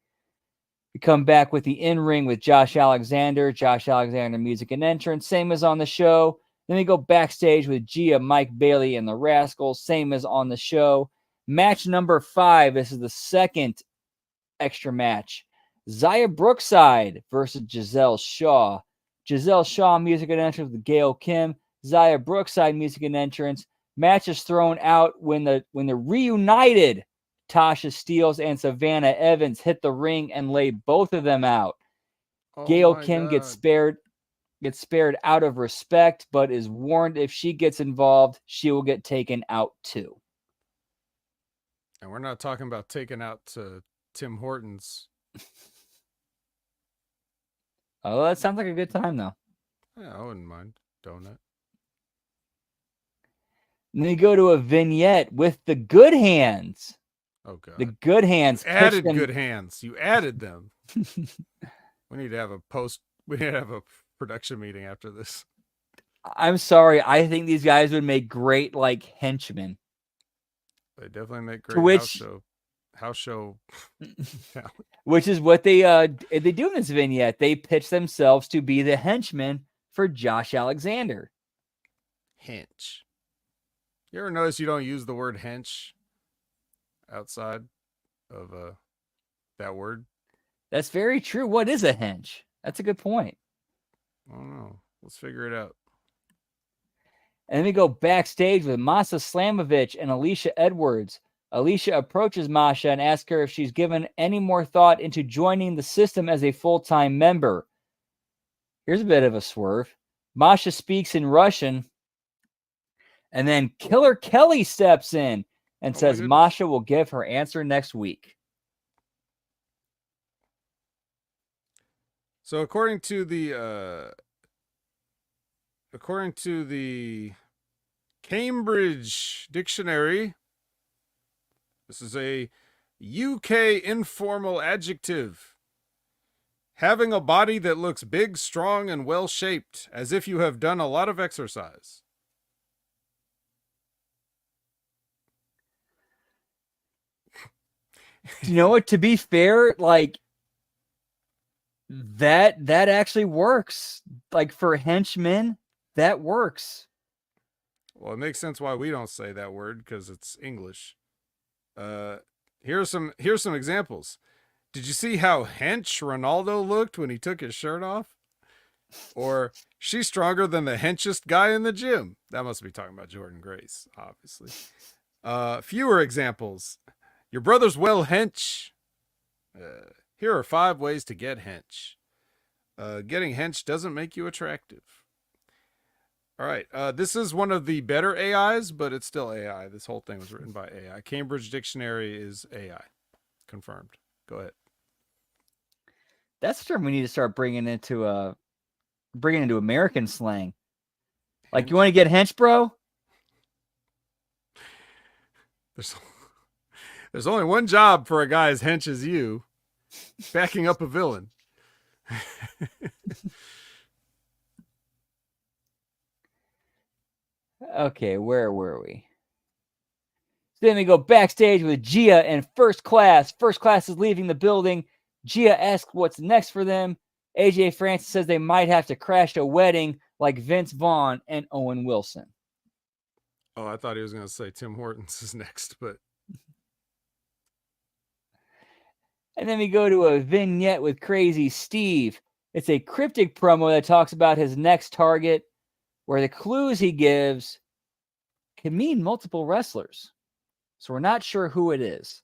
B: we come back with the in-ring with Josh Alexander music and entrance, same as on the show. Then we go backstage with Gia, Mike Bailey, and the Rascals, same as on the show. Match number 5, this is the second extra match. Zaya Brookside versus Giselle Shaw. Giselle Shaw music and entrance with Gail Kim. Zaya Brookside music and entrance. Match is thrown out when the reunited Tasha Steelz and Savannah Evans hit the ring and lay both of them out. Gail Kim gets spared out of respect, but is warned if she gets involved, she will get taken out too.
A: And we're not talking about taking out to Tim Hortons.
B: Oh, that sounds like a good time though.
A: Yeah, I wouldn't mind donut.
B: And then you go to a vignette with the Good Hands.
A: Oh god.
B: The Good Hands.
A: You added Good Hands. You added them. We need to have a production meeting after this.
B: I'm sorry. I think these guys would make great like henchmen.
A: They definitely make great house show.
B: Which is what they do in this vignette. They pitch themselves to be the henchmen for Josh Alexander.
A: Hench. You ever notice you don't use the word hench outside of that word?
B: That's very true. What is a hench? That's a good point.
A: I don't know. Let's figure it out.
B: And then we go backstage with Masha Slamovich and Alicia Edwards. Alicia approaches Masha and asks her if she's given any more thought into joining the system as a full-time member. Here's a bit of a swerve. Masha speaks in Russian, and then Killer Kelly steps in and says Masha will give her answer next week.
A: So according to the Cambridge Dictionary, this is a UK informal adjective. Having a body that looks big, strong, and well-shaped, as if you have done a lot of exercise.
B: You know what? To be fair, like that actually works. Like for henchmen, that works.
A: Well, it makes sense why we don't say that word because it's English. Here's some examples. Did you see how hench Ronaldo looked when he took his shirt off? Or she's stronger than the henchest guy in the gym. That must be talking about Jordan Grace, obviously. Fewer examples. Your brother's well hench. Here are 5 ways to get hench. Getting hench doesn't make you attractive. All right. This is one of the better AIs, but it's still AI. This whole thing was written by AI. Cambridge Dictionary is AI. Confirmed. Go ahead.
B: That's a term we need to start bringing into American slang. Like, you want to get hench, bro?
A: There's there's only one job for a guy as hench as you, backing up a villain.
B: Okay, where were we? So then we go backstage with Gia and First Class. First Class is leaving the building. Gia asks what's next for them. AJ Francis says they might have to crash a wedding like Vince Vaughn and Owen Wilson.
A: Oh, I thought he was going to say Tim Hortons is next, but.
B: And then we go to a vignette with Crazy Steve. It's a cryptic promo that talks about his next target, where the clues he gives can mean multiple wrestlers. So we're not sure who it is.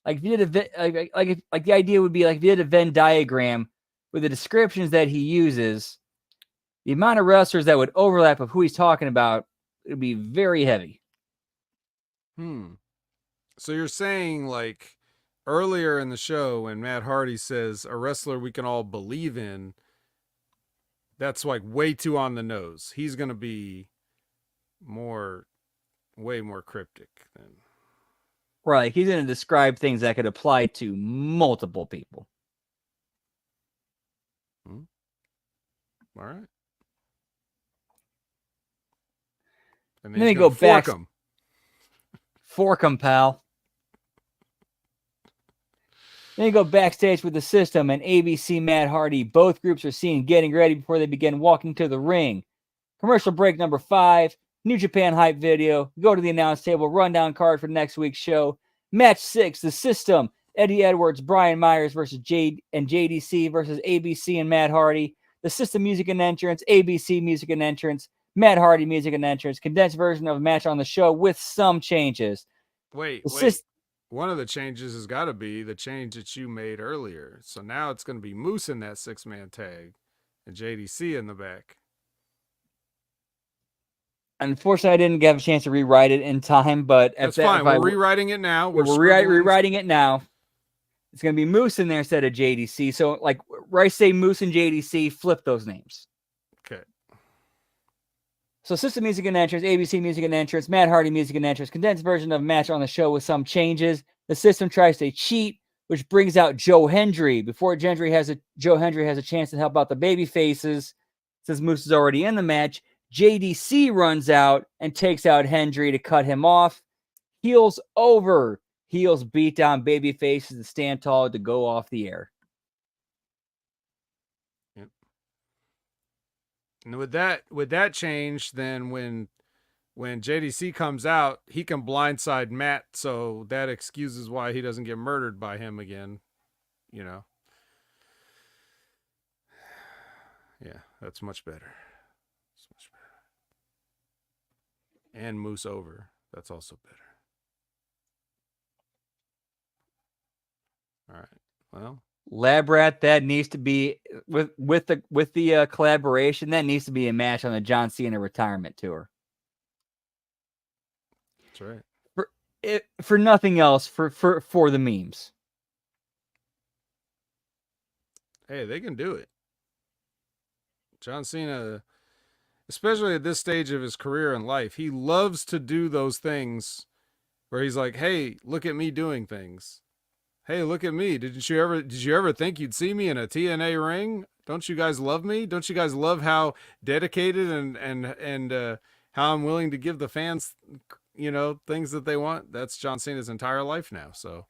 B: Like, if you did the idea would be like if you did a Venn diagram with the descriptions that he uses, the amount of wrestlers that would overlap of who he's talking about would be very heavy.
A: So you're saying, like, earlier in the show when Matt Hardy says a wrestler we can all believe in, that's like way too on the nose. He's going to be way more cryptic than.
B: Right. He's going to describe things that could apply to multiple people.
A: All right. And then
B: we go back.
A: Fork 'em.
B: Fork 'em, pal. Then you go backstage with the System and ABC Matt Hardy. Both groups are seen getting ready before they begin walking to the ring. Commercial break number 5. New Japan hype video. Go to the announce table. Rundown card for next week's show. Match 6. The System. Eddie Edwards, Brian Myers versus JDC versus ABC and Matt Hardy. The System music and entrance. ABC music and entrance. Matt Hardy music and entrance. Condensed version of a match on the show with some changes.
A: Wait. One of the changes has got to be the change that you made earlier. So now it's going to be Moose in that 6-man tag and JDC in the back.
B: Unfortunately, I didn't have a chance to rewrite it in time, but
A: that's fine. We're rewriting it now.
B: We're rewriting it now. It's going to be Moose in there instead of JDC. So, like, where I say Moose and JDC, flip those names.
A: Okay.
B: So, System music and entrance, ABC music and entrance, Matt Hardy music and entrance, condensed version of a match on the show with some changes. The System tries to cheat, which brings out Joe Hendry. Before Joe Hendry has a chance to help out the baby faces, since Moose is already in the match, JDC runs out and takes out Hendry to cut him off. Heels over. Heels beat down baby faces and stand tall to go off the air.
A: Yep. And with that change, then when JDC comes out, he can blindside Matt, so that excuses why he doesn't get murdered by him again. You know. Yeah, that's much better. That's much better. And Moose over. That's also better. All right. Well,
B: Lab Rat, that needs to be with the collaboration. That needs to be a match on the John Cena retirement tour.
A: That's right.
B: For nothing else, for the memes.
A: Hey, they can do it. John Cena, especially at this stage of his career and life, he loves to do those things where he's like, "Hey, look at me doing things. Hey, look at me. Did you ever think you'd see me in a TNA ring? Don't you guys love me? Don't you guys love how dedicated and how I'm willing to give the fans, things that they want?" That's John Cena's entire life now. So,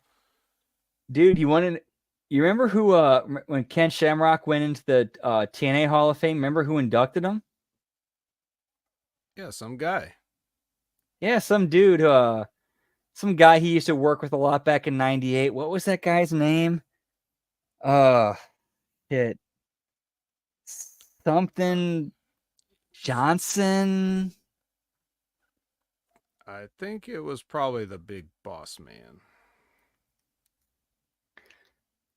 B: dude, you remember who when Ken Shamrock went into the TNA Hall of Fame? Remember who inducted him?
A: Yeah, some guy.
B: Yeah, some dude. Some guy he used to work with a lot back in '98. What was that guy's name? Shit. Something Johnson.
A: I think it was probably the Big Boss Man.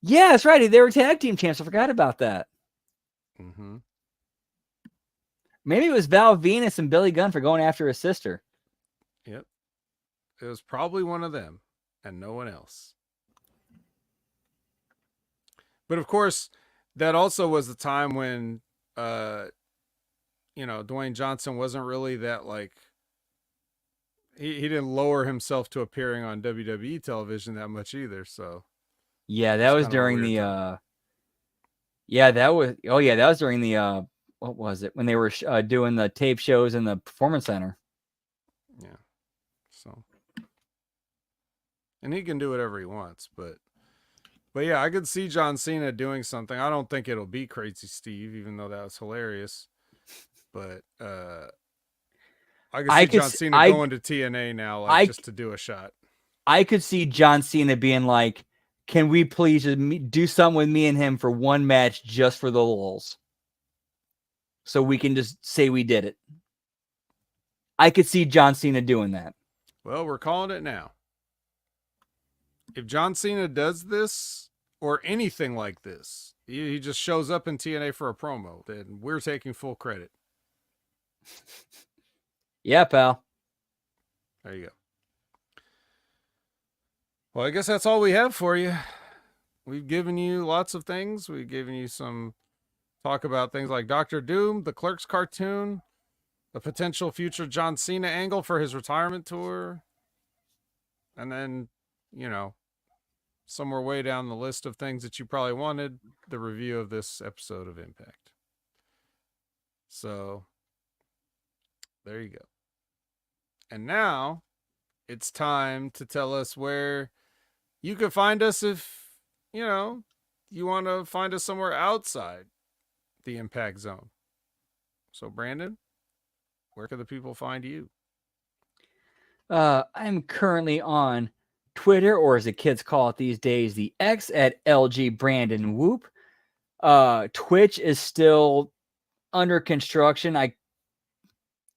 B: Yeah, that's right. They were tag team champs. I forgot about that.
A: Mm-hmm.
B: Maybe it was Val Venus and Billy Gunn for going after his sister.
A: Yep. It was probably one of them and no one else. But of course, that also was the time when, Dwayne Johnson wasn't really that like he didn't lower himself to appearing on WWE television that much either. So
B: Yeah,
A: it
B: that
A: was
B: was
A: kind of a
B: during
A: weird
B: the
A: time.
B: that was during the what was it? When they were doing the tape shows in the Performance Center.
A: Yeah. So, and he can do whatever he wants, but yeah, I could see John Cena doing something. I don't think it'll be Crazy Steve, even though that was hilarious. But I could
B: I
A: see
B: could
A: John
B: s-
A: Cena going to TNA now, like
B: I
A: just to do a shot.
B: I could see John Cena being like, "Can we please just do something with me and him for one match just for the lulz, so we can just say we did it." I could see John Cena doing that.
A: Well, we're calling it now. If John Cena does this or anything like this, he just shows up in TNA for a promo, then we're taking full credit.
B: Yeah, pal.
A: There you go. Well, I guess that's all we have for you. We've given you lots of things. We've given you some talk about things like Doctor Doom, the Clerks cartoon, a potential future John Cena angle for his retirement tour, and then, you know, somewhere way down the list of things that you probably wanted, the review of this episode of Impact. So, there you go. And now it's time to tell us where you can find us if, you want to find us somewhere outside the Impact Zone. So, Brandon, where can the people find you?
B: I'm currently on Twitter, or as the kids call it these days, the X at LG Brandon Whoop. Twitch is still under construction. I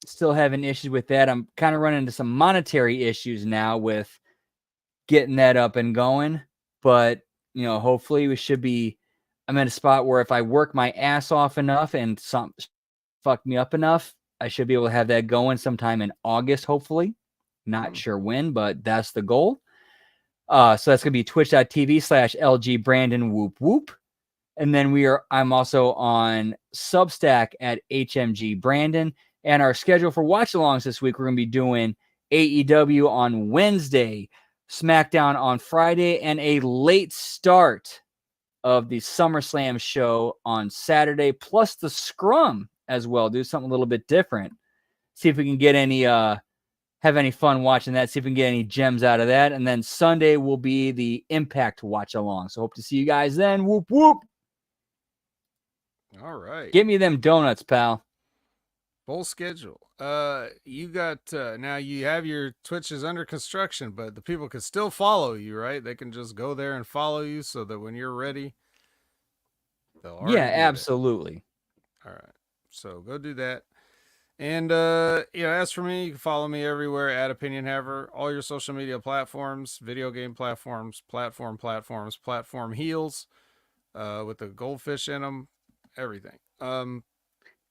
B: still having issues with that. I'm kind of running into some monetary issues now with getting that up and going. But, hopefully we should be. I'm in a spot where if I work my ass off enough and some fuck me up enough, I should be able to have that going sometime in August, hopefully. Not sure when, but that's the goal. So that's going to be twitch.tv/LG Brandon Whoop Whoop. And then I'm also on Substack at HMG Brandon. And our schedule for watch alongs this week, we're going to be doing AEW on Wednesday, SmackDown on Friday, and a late start of the SummerSlam show on Saturday, plus the Scrum as well. Do something a little bit different. See if we can get any have any fun watching that, see if we can get any gems out of that. And then Sunday will be the Impact watch along. So hope to see you guys then. Whoop, whoop.
A: All right.
B: Give me them donuts, pal.
A: Full schedule. You got now you have your Twitches under construction, but the people can still follow you, right? They can just go there and follow you so that when you're ready, they'll already
B: Yeah, absolutely.
A: All right. So go do that. And as for me, you can follow me everywhere at Opinion Haver, all your social media platforms, video game platforms, platform heels, with the goldfish in them, everything.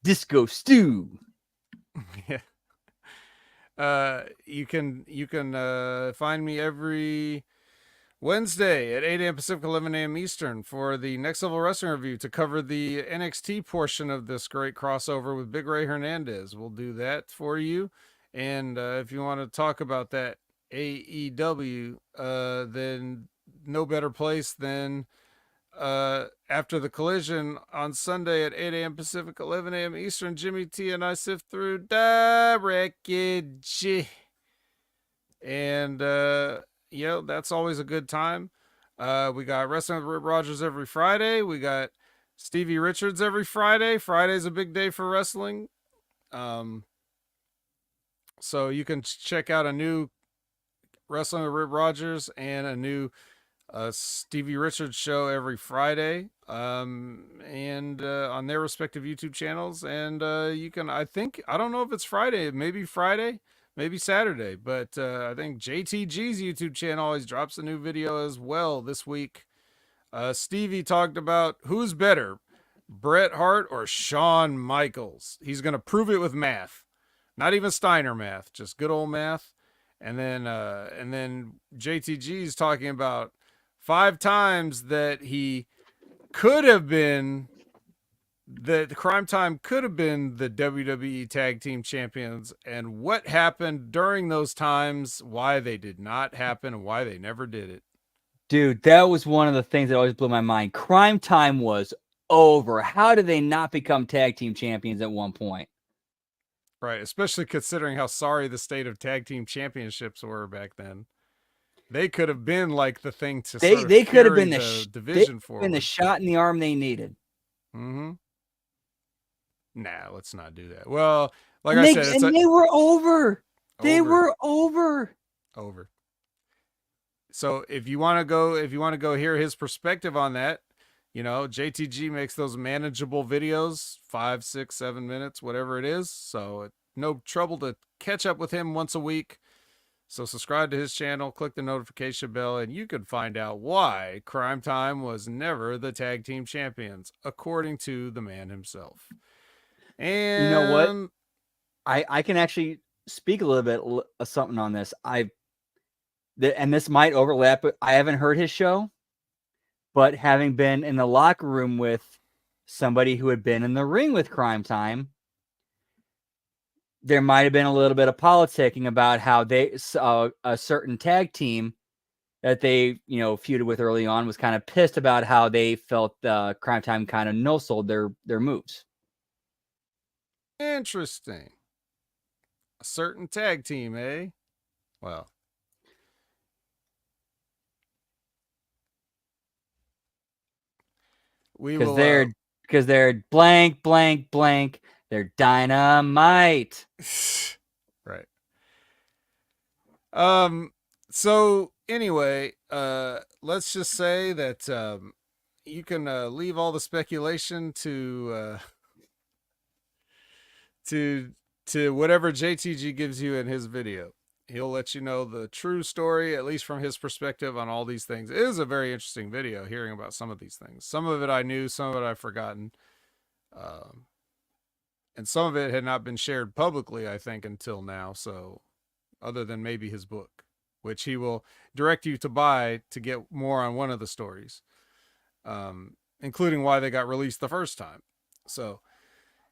B: Disco Stew.
A: Yeah. You can find me every Wednesday at 8 a.m. Pacific, 11 a.m. Eastern for the Next Level Wrestling Review to cover the NXT portion of this great crossover with Big Ray Hernandez. We'll do that for you. And if you want to talk about that AEW, then no better place than after the collision on Sunday at 8 a.m. Pacific, 11 a.m. Eastern. Jimmy T and I sift through the wreckage. And that's always a good time. We got Wrestling with Rip Rogers every Friday. We got Stevie Richards every Friday. Friday's a big day for wrestling. So you can check out a new Wrestling with Rip Rogers and a new Stevie Richards show every Friday, and on their respective YouTube channels. And you can, I don't know if it's Friday, maybe Saturday, but I think JTG's YouTube channel always drops a new video as well this week. Stevie talked about who's better, Bret Hart or Shawn Michaels. He's going to prove it with math, not even Steiner math, just good old math. And then JTG's talking about 5 times that he could have been the Crime Time could have been the WWE Tag Team Champions, and what happened during those times, why they did not happen, and why they never did it.
B: Dude, that was one of the things that always blew my mind. Crime Time was over. How did they not become tag team champions at one point?
A: Right, especially considering how sorry the state of tag team championships were back then. They could have been like the thing to sort of
B: They could have
A: carry
B: been
A: the
B: they could
A: division
B: have been the
A: forward.
B: shot in the arm they needed.
A: Mm-hmm. Nah, let's not do that. Well, like
B: And
A: I said, it's
B: they were over. They
A: over,
B: were over.
A: over. So if you want to go hear his perspective on that, you know, JTG makes those manageable videos, 5, 6, 7 minutes, whatever it is. So no trouble to catch up with him once a week. So subscribe to his channel, click the notification bell, and you can find out why Crime Time was never the tag team champions, according to the man himself.
B: You know what?
A: And
B: I can actually speak a little bit of something on this. And this might overlap, but I haven't heard his show. But having been in the locker room with somebody who had been in the ring with Crime Time, there might have been a little bit of politicking about how they a certain tag team that they feuded with early on was kind of pissed about how they felt Crime Time kind of no sold their moves.
A: interesting. A certain tag team, eh? Well, we will.
B: Because they're blank, blank, blank. They're dynamite.
A: Right. So anyway, let's just say that you can leave all the speculation to whatever JTG gives you in his video. He'll let you know the true story, at least from his perspective on all these things. It is a very interesting video, hearing about some of these things. Some of it I knew, some of it I've forgotten. And some of it had not been shared publicly, I think, until now. So, other than maybe his book, which he will direct you to buy to get more on one of the stories, including why they got released the first time. So,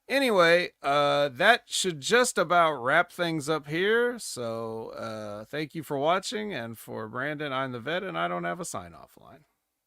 A: anyway, that should just about wrap things up here. So, thank you for watching. And for Brandon, I'm the vet, and I don't have a sign off line.